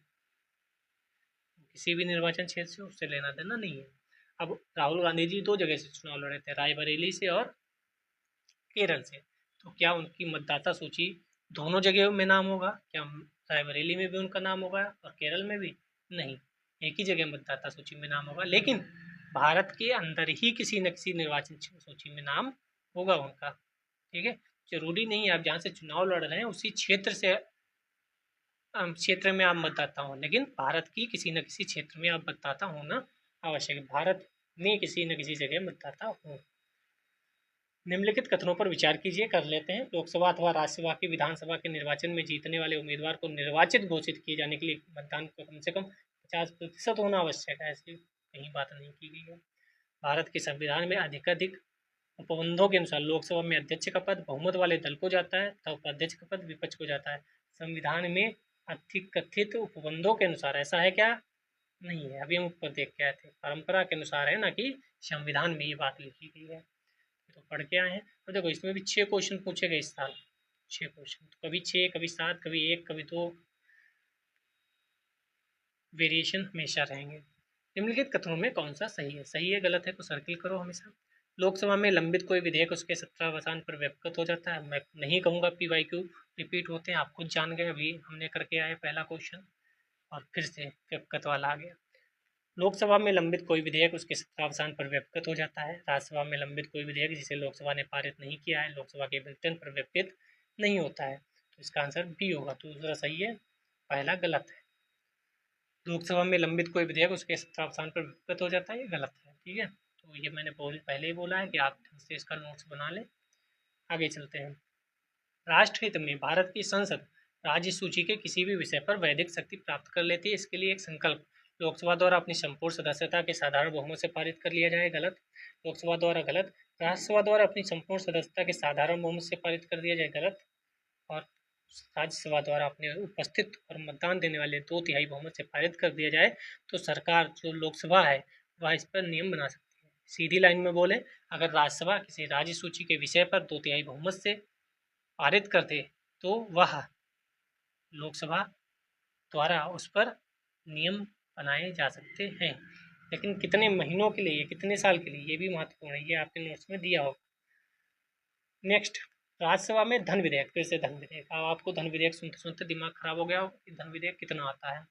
किसी भी निर्वाचन क्षेत्र से उससे लेना देना नहीं है। अब राहुल गांधी जी 2 जगह से चुनाव लड़े थे, रायबरेली से और केरल से। तो क्या उनकी मतदाता सूची दोनों जगह में नाम होगा? क्या रायबरेली में भी उनका नाम होगा और केरल में भी? नहीं, एक ही जगह मतदाता सूची में नाम होगा, लेकिन भारत के अंदर ही किसी न किसी निर्वाचन सूची में नाम होगा उनका। ठीक है, जरूरी नहीं है आप जहाँ से चुनाव लड़ रहे हैं उसी क्षेत्र से क्षेत्र में आप मतदाता हो, लेकिन भारत की किसी न किसी क्षेत्र में आप मतदाता होना आवश्यक है। भारत में किसी न किसी जगह मतदाता हो। निम्नलिखित कथनों पर विचार कीजिए। कर लेते हैं। लोकसभा अथवा राज्यसभा की विधानसभा के निर्वाचन में जीतने वाले उम्मीदवार को निर्वाचित घोषित किए जाने के लिए मतदान को कम से कम 50% होना आवश्यक है। ऐसी कहीं बात नहीं की गई है। भारत के संविधान में अधिकाधिक उपबंधों के अनुसार लोकसभा में अध्यक्ष का पद बहुमत वाले दल को जाता है तथा उपाध्यक्ष का पद विपक्ष को जाता है। संविधान में अधिक कथित उपबंधों के अनुसार ऐसा है क्या? नहीं है। अभी हम ऊपर देख के आए थे, परंपरा के अनुसार है ना कि संविधान में ये बात लिखी गई है। तो पढ़ के आए हैं। तो देखो इसमें भी 6 क्वेश्चन पूछे गए इस साल। 6 क्वेश्चन, तो कभी 6, कभी 7, कभी 1, कभी 2, वेरिएशन हमेशा रहेंगे। निम्नलिखित कथनों में कौन सा सही है? सही है गलत है तो सर्किल करो हमेशा। लोकसभा में लंबित कोई विधेयक उसके सत्रावसान पर व्यक्त हो जाता है। मैं नहीं कहूँगा PYQ रिपीट होते हैं, आप खुद जान गए, अभी हमने करके आए पहला क्वेश्चन और फिर से व्यक्त वाला आ गया। लोकसभा में लंबित कोई विधेयक उसके सत्रावसान पर व्यक्त हो जाता है। राज्यसभा में लंबित कोई विधेयक जिसे लोकसभा ने पारित नहीं किया है लोकसभा के बुलेटिन पर व्यक्तित नहीं होता है। तो इसका आंसर बी होगा। तो दूसरा सही है, पहला गलत है। लोकसभा में लंबित कोई विधेयक उसके सत्रावसान पर व्यक्तिगत हो जाता है, ये गलत है। ठीक है, तो ये मैंने पहले ही बोला है कि आप ढंग से इसका नोट्स बना लें। आगे चलते हैं। राष्ट्रहित में भारत की संसद राज्य सूची के किसी भी विषय पर वैधिक शक्ति प्राप्त कर लेती है। इसके लिए एक संकल्प लोकसभा द्वारा अपनी संपूर्ण सदस्यता के साधारण बहुमत से पारित कर लिया जाए, गलत। लोकसभा द्वारा गलत। राज्यसभा द्वारा अपनी संपूर्ण सदस्यता के साधारण बहुमत से पारित कर दिया जाए, गलत। और राज्यसभा द्वारा अपने उपस्थित और मतदान देने वाले 2/3 बहुमत से पारित कर दिया जाए तो सरकार जो लोकसभा है वह इस पर नियम बना सकती है। सीधी लाइन में बोले, अगर राज्यसभा किसी राज्य सूची के विषय पर 2/3 बहुमत से पारित कर दे तो वह लोकसभा द्वारा उस पर नियम बनाए जा सकते हैं। लेकिन कितने महीनों के लिए, कितने साल के लिए, ये भी महत्वपूर्ण है, ये आपके नोट्स में दिया होगा। नेक्स्ट, राज्यसभा में धन विधेयक। फिर से धन विधेयक। अब आपको धन विधेयक सुनते सुनते दिमाग खराब हो गया हो कि धन विधेयक कितना आता है।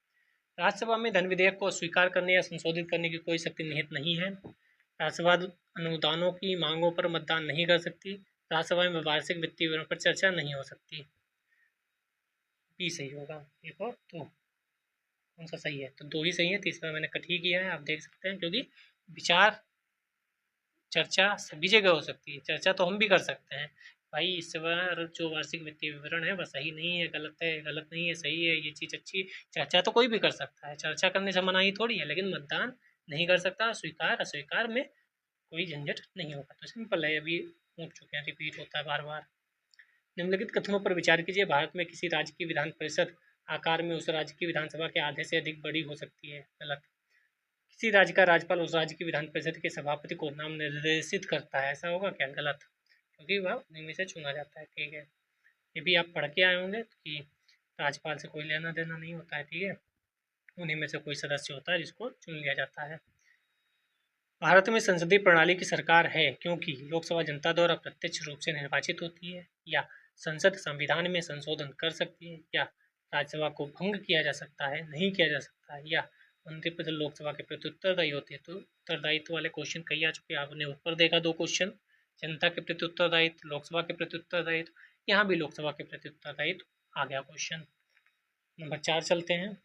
राज्यसभा में धन विधेयक को स्वीकार करने या संशोधित करने की कोई शक्ति निहित नहीं है। राज्यसभा अनुदानों की मांगों पर मतदान नहीं कर सकती। राज्यसभा में वार्षिक वित्तीय विवरण पर चर्चा नहीं हो सकती। बी सही होगा। एक और दो, कौन सा सही है? तो 2 ही सही है, तीसरा मैंने कट ही किया है, आप देख सकते हैं। क्योंकि विचार चर्चा सभी जगह हो सकती है, चर्चा तो हम भी कर सकते हैं भाई। इस बार जो वार्षिक वित्तीय विवरण है वह सही नहीं है, गलत है, गलत नहीं है, सही है, ये चीज़ अच्छी। चर्चा तो कोई भी कर सकता है, चर्चा करने से मनाही थोड़ी है, लेकिन मतदान नहीं कर सकता। स्वीकार अस्वीकार में कोई झंझट नहीं होगा। तो सिंपल है, अभी पूछ चुके हैं, रिपीट होता है बार बार। निम्नलिखित कथनों पर विचार कीजिए। भारत में किसी राज्य की विधान परिषद आकार में उस राज्य की विधानसभा के आधे से अधिक बड़ी हो सकती है, गलत। किसी राज्य का राज्यपाल उस राज्य की विधान परिषद के सभापति को नाम निर्देशित करता है, ऐसा होगा क्या? गलत, क्योंकि वह उन्हीं में से चुना जाता है। ठीक है, ये भी आप पढ़ के आए होंगे कि राज्यपाल से कोई लेना देना नहीं होता है। ठीक है, उन्हीं में से कोई सदस्य होता है जिसको चुन लिया जाता है। भारत में संसदीय प्रणाली की सरकार है क्योंकि लोकसभा जनता द्वारा प्रत्यक्ष रूप से निर्वाचित होती है, या संसद संविधान में संशोधन कर सकती है, या राज्यसभा को भंग किया जा सकता है, नहीं किया जा सकता है, या मंत्रिपरिषद लोकसभा के प्रति उत्तरदायी होती है। तो उत्तरदायित्व वाले क्वेश्चन कई आ चुके हैं, आपने ऊपर देखा 2 क्वेश्चन, जनता के प्रति उत्तरदायित्व, लोकसभा के प्रति उत्तरदायित्व, यहाँ भी लोकसभा के प्रति उत्तरदायित्व आ गया क्वेश्चन। नंबर 4 चलते हैं।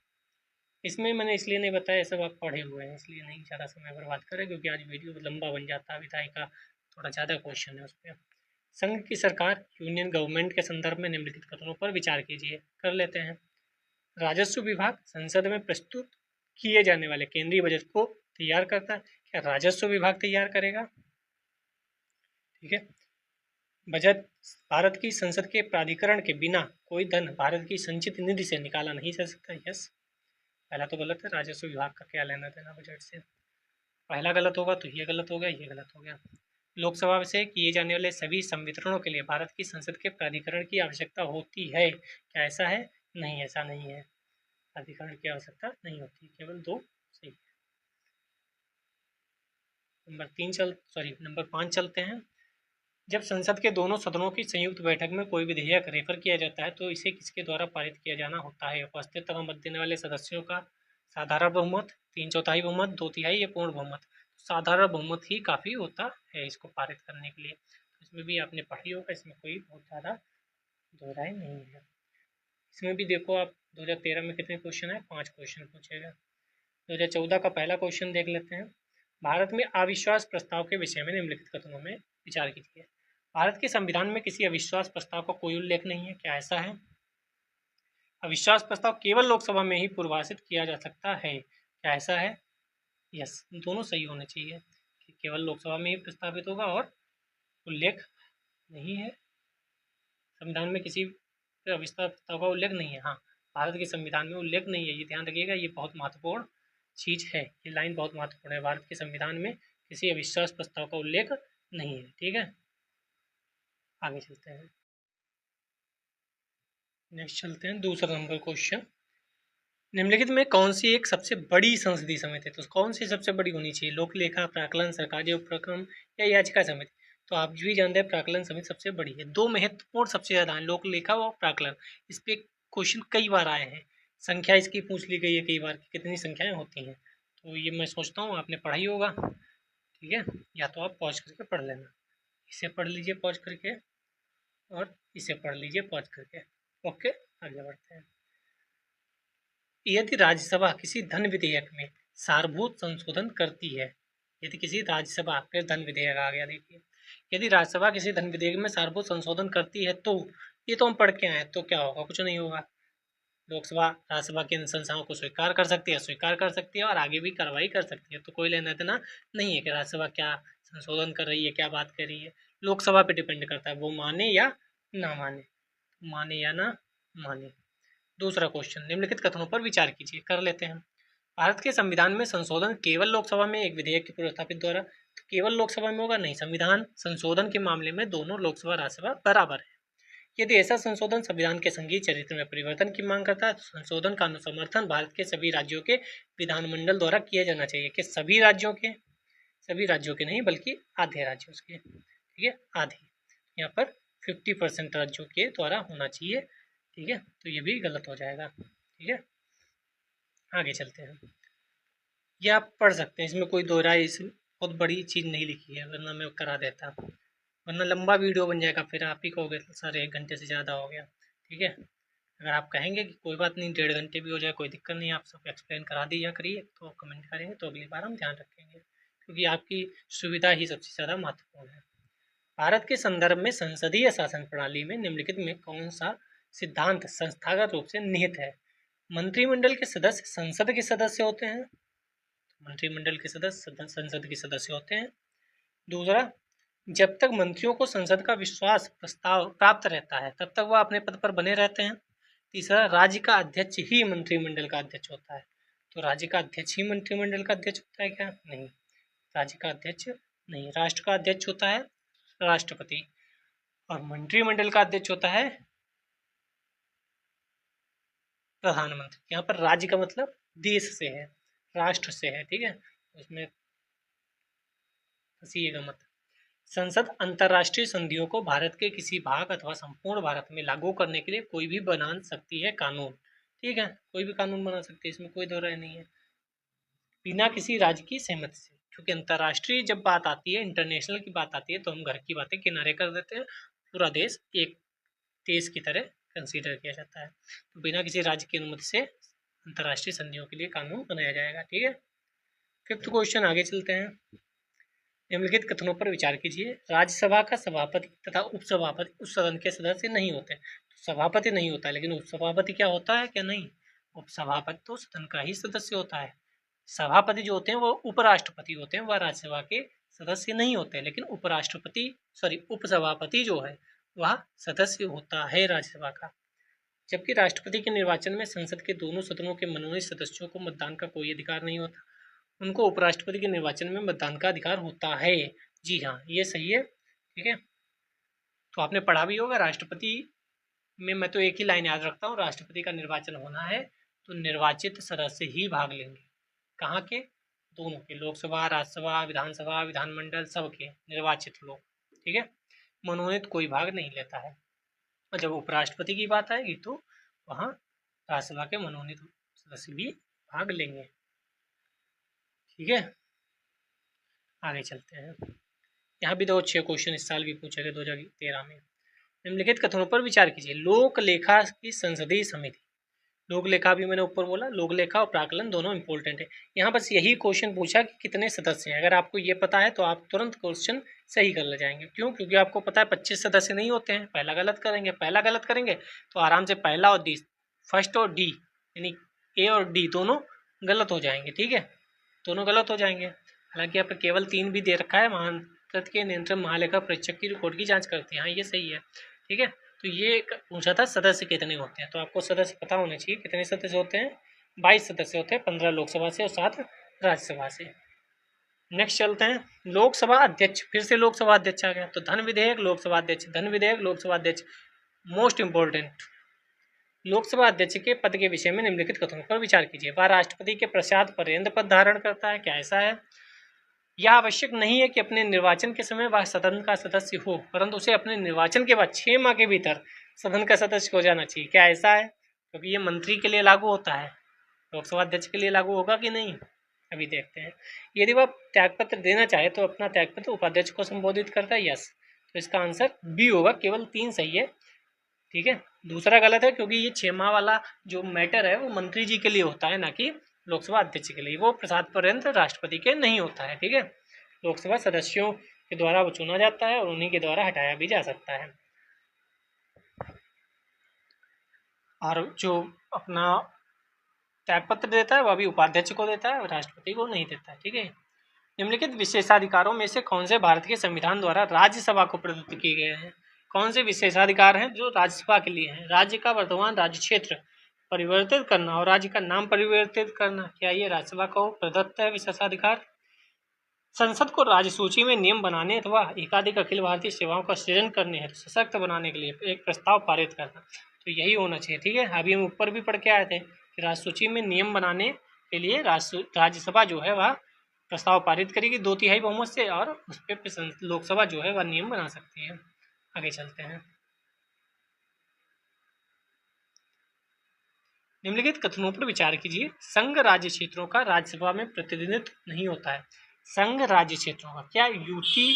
इसमें मैंने इसलिए नहीं बताया, ये सब आप पढ़े हुए हैं, इसलिए नहीं ज़्यादा समय बर्बाद करें, क्योंकि आज वीडियो लंबा बन जाता है। विधायी का थोड़ा ज़्यादा क्वेश्चन है उस पर। संघ की सरकार यूनियन गवर्नमेंट के संदर्भ में निम्नलिखित कथनों पर विचार कीजिए। कर लेते हैं। राजस्व विभाग संसद में प्रस्तुत किए जाने वाले केंद्रीय बजट को तैयार करता है। क्या राजस्व विभाग तैयार करेगा? ठीक है। बजट भारत की संसद के प्राधिकरण के बिना कोई धन भारत की संचित निधि से निकाला नहीं जा सकता। यस। पहला तो गलत है, राजस्व विभाग का क्या लेना देना बजट से। पहला गलत होगा तो ये गलत हो गया, ये गलत हो गया। लोकसभा से किए जाने वाले सभी संवितरणों के लिए भारत की संसद के प्राधिकरण की आवश्यकता होती है, क्या ऐसा है? नहीं, ऐसा नहीं है, प्राधिकरण की आवश्यकता नहीं होती, केवल 2 सही है। नंबर 5 चलते हैं। जब संसद के दोनों सदनों की संयुक्त बैठक में कोई विधेयक रेफर किया जाता है तो इसे किसके द्वारा पारित किया जाना होता है? उपस्थित तथा मत देने वाले सदस्यों का साधारण बहुमत, 3/4 बहुमत, 2/3 या पूर्ण बहुमत। साधारण बहुमत ही काफ़ी होता है इसको पारित करने के लिए। इसमें भी आपने पढ़ी होगा, इसमें कोई बहुत ज़्यादा दो राय नहीं है। इसमें भी देखो आप 2013 में कितने क्वेश्चन है, 5 क्वेश्चन पूछेगा। 2014 का पहला क्वेश्चन देख लेते हैं। भारत में अविश्वास प्रस्ताव के विषय में निम्नलिखित कथनों में विचार कीजिए। भारत के संविधान में किसी अविश्वास प्रस्ताव का कोई उल्लेख नहीं है, क्या ऐसा है? अविश्वास प्रस्ताव केवल लोकसभा में ही पूर्वासित किया जा सकता है, क्या ऐसा है? यस, दोनों सही होने चाहिए कि केवल लोकसभा में ही प्रस्तावित होगा और उल्लेख नहीं है। संविधान में किसी अविश्वास प्रस्ताव का उल्लेख नहीं है। हाँ, भारत के संविधान में उल्लेख नहीं है, ये ध्यान रखिएगा, ये बहुत महत्वपूर्ण चीज है, ये लाइन बहुत महत्वपूर्ण है। भारत के संविधान में किसी अविश्वास प्रस्ताव का उल्लेख नहीं है। ठीक है, आगे चलते हैं। नेक्स्ट चलते हैं, दूसरा नंबर क्वेश्चन। निम्नलिखित में कौन सी एक सबसे बड़ी संसदीय समिति है? तो कौन सी सबसे बड़ी होनी चाहिए? लोक लेखा, प्राक्कलन, सरकारी उपक्रम या याचिका समिति? तो आप भी जानते हैं प्राक्कलन समिति सबसे बड़ी है। दो महत्वपूर्ण सबसे ज्यादा है, लोक लेखा और प्राक्कलन। इस पे क्वेश्चन कई बार आए हैं, संख्या इसकी पूछ ली गई है कई बार, कितनी संख्याएं होती हैं। तो ये मैं सोचता हूँ आपने पढ़ा ही होगा। ठीक है, या तो आप पॉज करके पढ़ लेना, इसे पढ़ लीजिए पॉज करके और इसे पढ़ लीजिए पॉज करके। ओके, आगे बढ़ते हैं। यदि राज्यसभा किसी धन विधेयक में सारभूत संशोधन करती है, यदि किसी राज्यसभा, फिर धन विधेयक आ गया, देखिए, यदि राज्यसभा किसी धन विधेयक में सारभूत संशोधन करती है तो, ये तो हम पढ़ के आए, तो क्या होगा? कुछ नहीं होगा। लोकसभा राज्यसभा की अनुशंसाओं को स्वीकार कर सकती है, स्वीकार कर सकती है और आगे भी कार्रवाई कर सकती है। तो कोई लेना देना नहीं है कि राज्यसभा क्या संशोधन कर रही है, क्या बात कर रही है। लोकसभा पे डिपेंड करता है, वो माने या ना माने, माने या ना माने। दूसरा क्वेश्चन, निम्नलिखित कथनों पर विचार कीजिए, कर लेते हैं। भारत के संविधान में संशोधन केवल लोकसभा में एक विधेयक के प्रस्तावित द्वारा, तो केवल लोकसभा में होगा? नहीं, संविधान संशोधन के मामले में दोनों लोकसभा राज्यसभा बराबर है। यदि ऐसा संशोधन संविधान के संघीय चरित्र में परिवर्तन की मांग करता है तो संशोधन का समर्थन भारत के सभी राज्यों के विधानमंडल द्वारा किया जाना चाहिए। कि सभी राज्यों के नहीं बल्कि आधे राज्यों के, ठीक है, आधे, यहाँ पर 50% राज्यों के द्वारा होना चाहिए। ठीक है, तो ये भी गलत हो जाएगा। ठीक है, आगे चलते हैं। ये आप पढ़ सकते हैं, इसमें कोई दो राय, इस बहुत बड़ी चीज़ नहीं लिखी है, वरना मैं करा देता, वरना लंबा वीडियो बन जाएगा, फिर आप ही कहोगे सर 1 घंटे से ज़्यादा हो गया। ठीक है, अगर आप कहेंगे कि कोई बात नहीं 1.5 घंटे भी हो जाए कोई दिक्कत नहीं, आप सब एक्सप्लेन करा दिया करिए, तो कमेंट करेंगे तो अगली बार हम ध्यान रखेंगे, क्योंकि आपकी सुविधा ही सबसे ज़्यादा महत्वपूर्ण है। भारत के संदर्भ में संसदीय शासन प्रणाली में निम्नलिखित में कौन सा सिद्धांत संस्थागत रूप से निहित है? मंत्रिमंडल के सदस्य संसद के सदस्य होते हैं, मंत्रिमंडल के सदस्य संसद के सदस्य होते हैं। दूसरा, जब तक मंत्रियों को संसद का विश्वास प्रस्ताव प्राप्त रहता है तब तक वह अपने पद पर बने रहते हैं। तीसरा, राज्य का अध्यक्ष ही मंत्रिमंडल का अध्यक्ष होता है। तो राज्य का अध्यक्ष ही मंत्रिमंडल का अध्यक्ष होता है क्या? नहीं, राज्य का अध्यक्ष नहीं, राष्ट्र का अध्यक्ष होता है राष्ट्रपति, और मंत्रिमंडल का अध्यक्ष होता है प्रधानमंत्री। यहाँ पर राज्य का मतलब देश से है, राष्ट्र से है। ठीक है, उसमें फंसिएगा मत। संसद अंतर्राष्ट्रीय संधियों को भारत के किसी भाग अथवा संपूर्ण भारत में लागू करने के लिए कोई भी बना सकती है कानून। ठीक है, कोई भी कानून बना सकती है, इसमें कोई दो राय नहीं है, बिना किसी राज्य की सहमति से। क्योंकि अंतर्राष्ट्रीय जब बात आती है, इंटरनेशनल की बात आती है, तो हम घर की बातें किनारे कर देते हैं, पूरा देश एक देश की तरह कंसीडर किया जाता है। तो बिना किसी राज्य की अनुमति से अंतर्राष्ट्रीय संधियों के लिए कानून बनाया जाएगा। ठीक है, 5th क्वेश्चन, आगे चलते हैं। निम्नलिखित कथनों पर विचार कीजिए। राज्यसभा का सभापति तथा उपसभापति उस सदन के सदस्य नहीं होते। तो सभापति नहीं होता है, लेकिन उपसभापति क्या होता है? क्या नहीं, उपसभापति तो सदन का ही सदस्य होता है। सभापति जो होते हैं वो उपराष्ट्रपति होते हैं, वह राज्यसभा के सदस्य नहीं होते, लेकिन उपसभापति जो है वह सदस्य होता है राज्यसभा का। जबकि राष्ट्रपति के निर्वाचन में संसद के दोनों सदनों के मनोनीत सदस्यों को मतदान का कोई अधिकार नहीं होता, उनको उपराष्ट्रपति के निर्वाचन में मतदान का अधिकार होता है। जी हाँ, ये सही है। ठीक है, तो आपने पढ़ा भी होगा राष्ट्रपति में, मैं तो एक ही लाइन याद रखता हूँ, राष्ट्रपति का निर्वाचन होना है तो निर्वाचित सदस्य ही भाग लेंगे। कहाँ के? दोनों के, लोकसभा, राज्यसभा, विधानसभा, विधानमंडल, सबके निर्वाचित लोग। ठीक है, मनोनीत कोई भाग नहीं लेता है। और जब उपराष्ट्रपति की बात आएगी तो वहाँ राज्यसभा के मनोनीत सदस्य भी भाग लेंगे। ठीक है, आगे चलते हैं। यहाँ भी 2 अच्छे क्वेश्चन इस साल भी पूछे गए 2013 में। निम्नलिखित कथनों पर विचार कीजिए। लोक लेखा की संसदीय समिति, लोक लेखा भी मैंने ऊपर बोला, लोक लेखा और प्राकलन दोनों इंपॉर्टेंट है। यहाँ बस यही क्वेश्चन पूछा कि कितने सदस्य हैं। अगर आपको ये पता है तो आप तुरंत क्वेश्चन सही कर ले जाएंगे। क्यों? क्योंकि आपको पता है 25 सदस्य नहीं होते हैं। पहला गलत करेंगे तो आराम से पहला और डी, फर्स्ट और डी यानी ए और डी दोनों गलत हो जाएंगे। ठीक है, दोनों गलत हो जाएंगे। हालांकि यहाँ पर केवल 3 भी दे रखा है। महांकृत के नियंत्रण महालेखा परीक्षक की रिपोर्ट की जाँच करते हैं। हाँ, ये सही है। ठीक है, तो ये पूछा था सदस्य कितने होते हैं, तो आपको सदस्य पता होने चाहिए। कितने सदस्य होते हैं? 22 सदस्य होते हैं, 15 लोकसभा से और 7 राज्यसभा से। नेक्स्ट चलते हैं, लोकसभा अध्यक्ष। फिर से लोकसभा अध्यक्ष आ गया, तो धन विधेयक लोकसभा अध्यक्ष, धन विधेयक लोकसभा अध्यक्ष। मोस्ट इंपॉर्टेंट, लोकसभा अध्यक्ष के पद के विषय में निम्नलिखित कथनों पर विचार कीजिए। वह राष्ट्रपति के पश्चात पर्यंत पद धारण करता है। क्या ऐसा है? यह आवश्यक नहीं है कि अपने निर्वाचन के समय वह सदन का सदस्य हो, परंतु उसे अपने निर्वाचन के बाद 6 माह के भीतर सदन का सदस्य हो जाना चाहिए। क्या ऐसा है? क्योंकि ये मंत्री के लिए लागू होता है, लोकसभा अध्यक्ष के लिए लागू होगा कि नहीं, अभी देखते हैं। यदि वह त्यागपत्र देना चाहे तो अपना त्यागपत्र उपाध्यक्ष को संबोधित करता है। यस, तो इसका आंसर बी होगा। केवल 3 सही है। ठीक है, दूसरा गलत है क्योंकि ये 6 माह वाला जो मैटर है वो मंत्री जी के लिए होता है, ना कि लोकसभा अध्यक्ष के लिए। वो प्रसाद पर्यंत राष्ट्रपति के नहीं होता है। ठीक है, लोकसभा सदस्यों के द्वारा वो चुना जाता है और उन्हीं के द्वारा हटाया भी जा सकता है। और जो अपना त्यागपत्र देता है वह भी उपाध्यक्ष को देता है, राष्ट्रपति को नहीं देता है। ठीक है, निम्नलिखित विशेषाधिकारों में से कौन से भारत के संविधान द्वारा राज्यसभा को प्रदत्त किए गए हैं? कौन से विशेषाधिकार हैं जो राज्यसभा के लिए हैं? राज्य का वर्तमान राज्य क्षेत्र परिवर्तित करना और राज्य का नाम परिवर्तित करना, क्या ये राज्यसभा को प्रदत्त है विशेषाधिकार? संसद को राज्य सूची में नियम बनाने अथवा एकाधिक अखिल भारतीय सेवाओं का सृजन करने हेतु सशक्त बनाने के लिए एक प्रस्ताव पारित करना, तो यही होना चाहिए। ठीक है, अभी हम ऊपर भी पढ़ के आए थे कि राज्य सूची में नियम बनाने के लिए राज्यसभा जो है वह प्रस्ताव पारित करेगी 2/3 बहुमत से, और उस पर लोकसभा जो है वह नियम बना सकती है। आगे चलते हैं। निम्नलिखित कथनों पर विचार कीजिए। संघ राज्य क्षेत्रों का राज्यसभा में प्रतिनिधित्व नहीं होता है। संघ राज्य क्षेत्रों का, क्या यूटी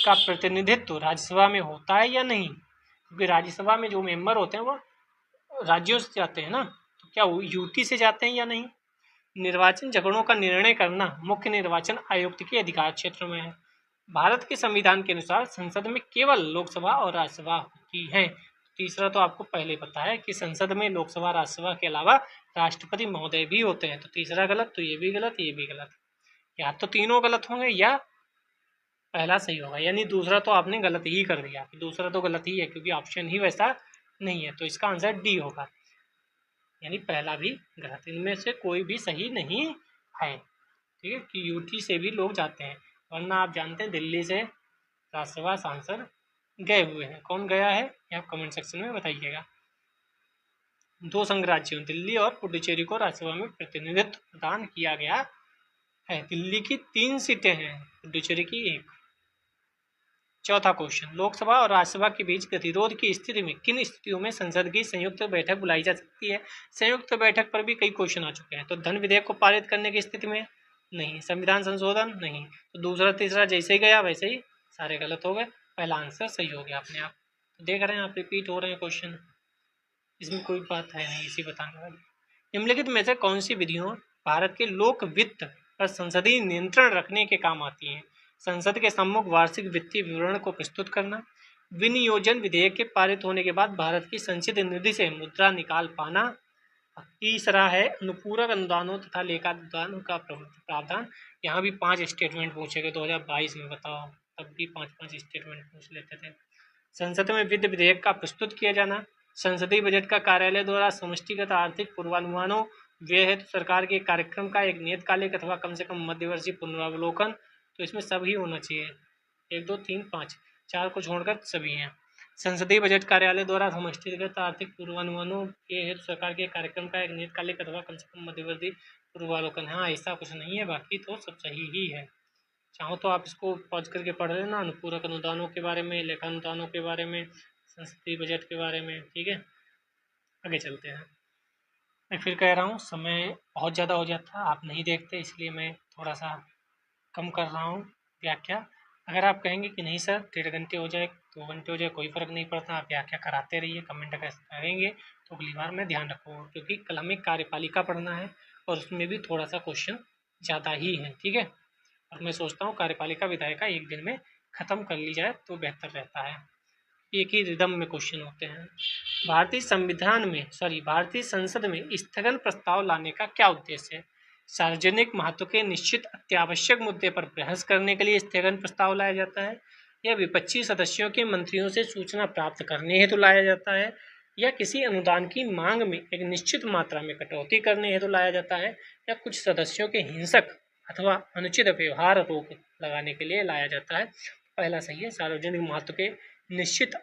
का प्रतिनिधित्व राज्यसभा में होता है या नहीं? क्योंकि राज्यसभा में जो मेंबर होते हैं वो राज्यों से जाते हैं ना, तो क्या वो यूटी से जाते हैं या नहीं? निर्वाचन झगड़ों का निर्णय करना मुख्य निर्वाचन आयुक्त के अधिकार क्षेत्र में है। भारत के संविधान के अनुसार संसद में केवल लोकसभा और राज्यसभा होती है। तीसरा तो आपको पहले पता है कि संसद में लोकसभा राज्यसभा के अलावा राष्ट्रपति महोदय भी होते हैं, तो तीसरा गलत, तो ये भी गलत, ये भी गलत। या तो तीनों गलत होंगे या पहला सही होगा, यानी दूसरा तो आपने गलत ही कर दिया। दूसरा तो गलत ही है क्योंकि ऑप्शन ही वैसा नहीं है, तो इसका आंसर डी होगा, यानी पहला भी गलत। इनमें से कोई भी सही नहीं है। ठीक है, कि यूटी से भी लोग जाते हैं, वरना आप जानते हैं दिल्ली से राज्यसभा सांसद गए हुए हैं। कौन गया है ये आप कमेंट सेक्शन में बताइएगा। 2 संघ राज्यों दिल्ली और पुडुचेरी को राज्यसभा में प्रतिनिधित्व प्रदान किया गया है। दिल्ली की 3 सीटें हैं, पुडुचेरी की 1। चौथा क्वेश्चन, लोकसभा और राज्यसभा के बीच गतिरोध की स्थिति में किन स्थितियों में संसद की संयुक्त बैठक बुलाई जा सकती है? संयुक्त बैठक पर भी कई क्वेश्चन आ चुके हैं। तो धन विधेयक को पारित करने की स्थिति में नहीं, संविधान संशोधन नहीं, तो दूसरा तीसरा जैसे ही गया वैसे ही सारे गलत हो गए, पहला आंसर सही हो गया अपने आप। तो देख रहे हैं आप, रिपीट हो रहे हैं क्वेश्चन, इसमें कोई बात है नहीं इसी बताने वाली। निम्नलिखित में से कौन सी विधियों भारत के लोक वित्त पर संसदीय नियंत्रण रखने के काम आती हैं? संसद के सम्मुख वार्षिक वित्तीय विवरण को प्रस्तुत करना, विनियोजन विधेयक के पारित होने के बाद भारत की संचित निधि से मुद्रा निकाल पाना, तीसरा है अनुपूरक अनुदानों तथा लेखानुदानों का प्रावधान। यहाँ भी 5 स्टेटमेंट पूछे गए 2022 में, बताओ, तब भी 5-5 स्टेटमेंट पूछ लेते थे। संसद में वित्त विधेयक का प्रस्तुत किया जाना, संसदीय बजट का कार्यालय द्वारा समष्टिगत आर्थिक पूर्वानुमानों, व्यय हेतु सरकार के कार्यक्रम का एक नियतकालिक अथवा कम से कम मध्यवर्षीय पुनरावलोकन। तो इसमें सभी होना चाहिए, 1 2 3 5, 4 को छोड़कर सभी हैं। संसदीय बजट कार्यालय द्वारा समष्टिगत आर्थिक पूर्वानुमानों के हेतु सरकार के कार्यक्रम का एक नियतकालिक अथवा कम से कम मध्यवर्ती पूर्वावलोकन। हाँ, ऐसा कुछ नहीं है, बाकी तो सब सही ही है। चाहो तो आप इसको पॉज करके पढ़ लेना, अनुपूरक अनुदानों के बारे में, लेखानुदानों के बारे में, संसदीय बजट के बारे में। ठीक है, आगे चलते हैं। मैं फिर कह रहा हूँ, समय बहुत ज़्यादा हो जाता है, आप नहीं देखते, इसलिए मैं थोड़ा सा कम कर रहा हूँ व्याख्या। अगर आप कहेंगे कि नहीं सर 1.5 घंटे हो जाए, 2 घंटे हो जाए, कोई फ़र्क नहीं पड़ता, आप व्याख्या कराते रहिए, कमेंट अगर करेंगे तो अगली बार मैं ध्यान रखूँगा, क्योंकि कल हमें कार्यपालिका पढ़ना है और उसमें भी थोड़ा सा क्वेश्चन ज़्यादा ही है। ठीक है, और मैं सोचता हूँ कार्यपालिका विधायिका एक दिन में ख़त्म कर ली जाए तो बेहतर रहता है, एक ही रिदम में क्वेश्चन होते हैं। भारतीय संसद में स्थगन प्रस्ताव लाने का क्या उद्देश्य है? सार्वजनिक महत्व के निश्चित अत्यावश्यक मुद्दे पर बहस करने के लिए स्थगन प्रस्ताव लाया जाता है, या विपक्षी सदस्यों के मंत्रियों से सूचना प्राप्त करने हेतु लाया जाता है, या किसी अनुदान की मांग में एक निश्चित मात्रा में कटौती करने हेतु लाया जाता है, या कुछ सदस्यों के हिंसक अथवा अनुचित व्यवहार रोक लगाने के लिए लाया जाता है। पहला सही है, सार्वजनिक महत्व के निश्चित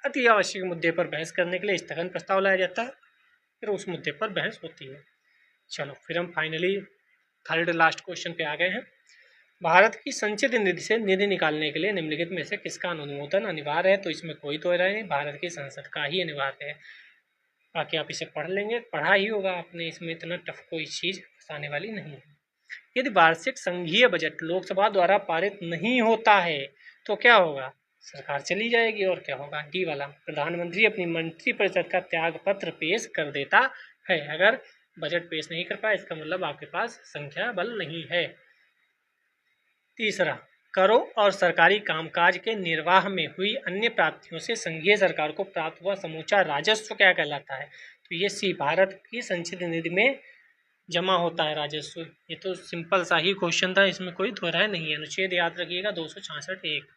अति आवश्यक मुद्दे पर बहस करने के लिए स्थगन प्रस्ताव लाया जाता है, फिर उस मुद्दे पर बहस होती है। चलो फिर हम फाइनली थर्ड लास्ट क्वेश्चन पे आ गए हैं। भारत की संचित निधि से निधि निकालने के लिए निम्नलिखित में से किसका अनुमोदन अनिवार्य है? तो इसमें कोई तो राय नहीं, भारत की संसद का ही अनिवार्य है। बाकी आप इसे पढ़ लेंगे, पढ़ा ही होगा आपने, इसमें इतना टफ कोई चीज़ फंसाने वाली नहीं है। यदि वार्षिक संघीय बजट लोकसभा द्वारा पारित नहीं होता है तो क्या होगा? सरकार चली जाएगी। और क्या होगा? डी वाला, प्रधानमंत्री अपनी मंत्रिपरिषद का त्याग पत्र पेश कर देता है। अगर बजट पेश नहीं कर पाए इसका मतलब आपके पास संख्या बल नहीं है। तीसरा, करों और सरकारी कामकाज के निर्वाह में हुई अन्य प्राप्तियों से संघीय सरकार को प्राप्त हुआ समूचा राजस्व क्या कहलाता है? तो ये सी, भारत की संचित निधि में जमा होता है राजस्व। ये तो सिंपल सा ही क्वेश्चन था, इसमें कोई दोहराई नहीं है। अनुच्छेद याद रखिएगा 266(1).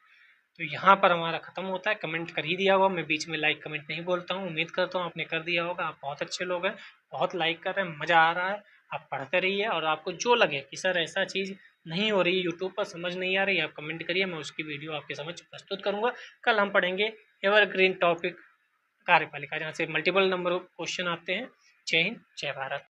तो यहाँ पर हमारा खत्म होता है। कमेंट कर ही दिया होगा, मैं बीच में लाइक कमेंट नहीं बोलता हूँ, उम्मीद करता हूँ आपने कर दिया होगा। आप बहुत अच्छे लोग हैं, बहुत लाइक कर रहे हैं, मज़ा आ रहा है। आप पढ़ते रहिए, और आपको जो लगे कि सर ऐसा चीज़ नहीं हो रही, यूट्यूब पर समझ नहीं आ रही, आप कमेंट करिए, मैं उसकी वीडियो आपके समझ प्रस्तुत करूँगा। कल हम पढ़ेंगे एवरग्रीन टॉपिक कार्यपालिका, जहाँ से मल्टीपल नंबर क्वेश्चन आते हैं। जय हिंद, जय भारत।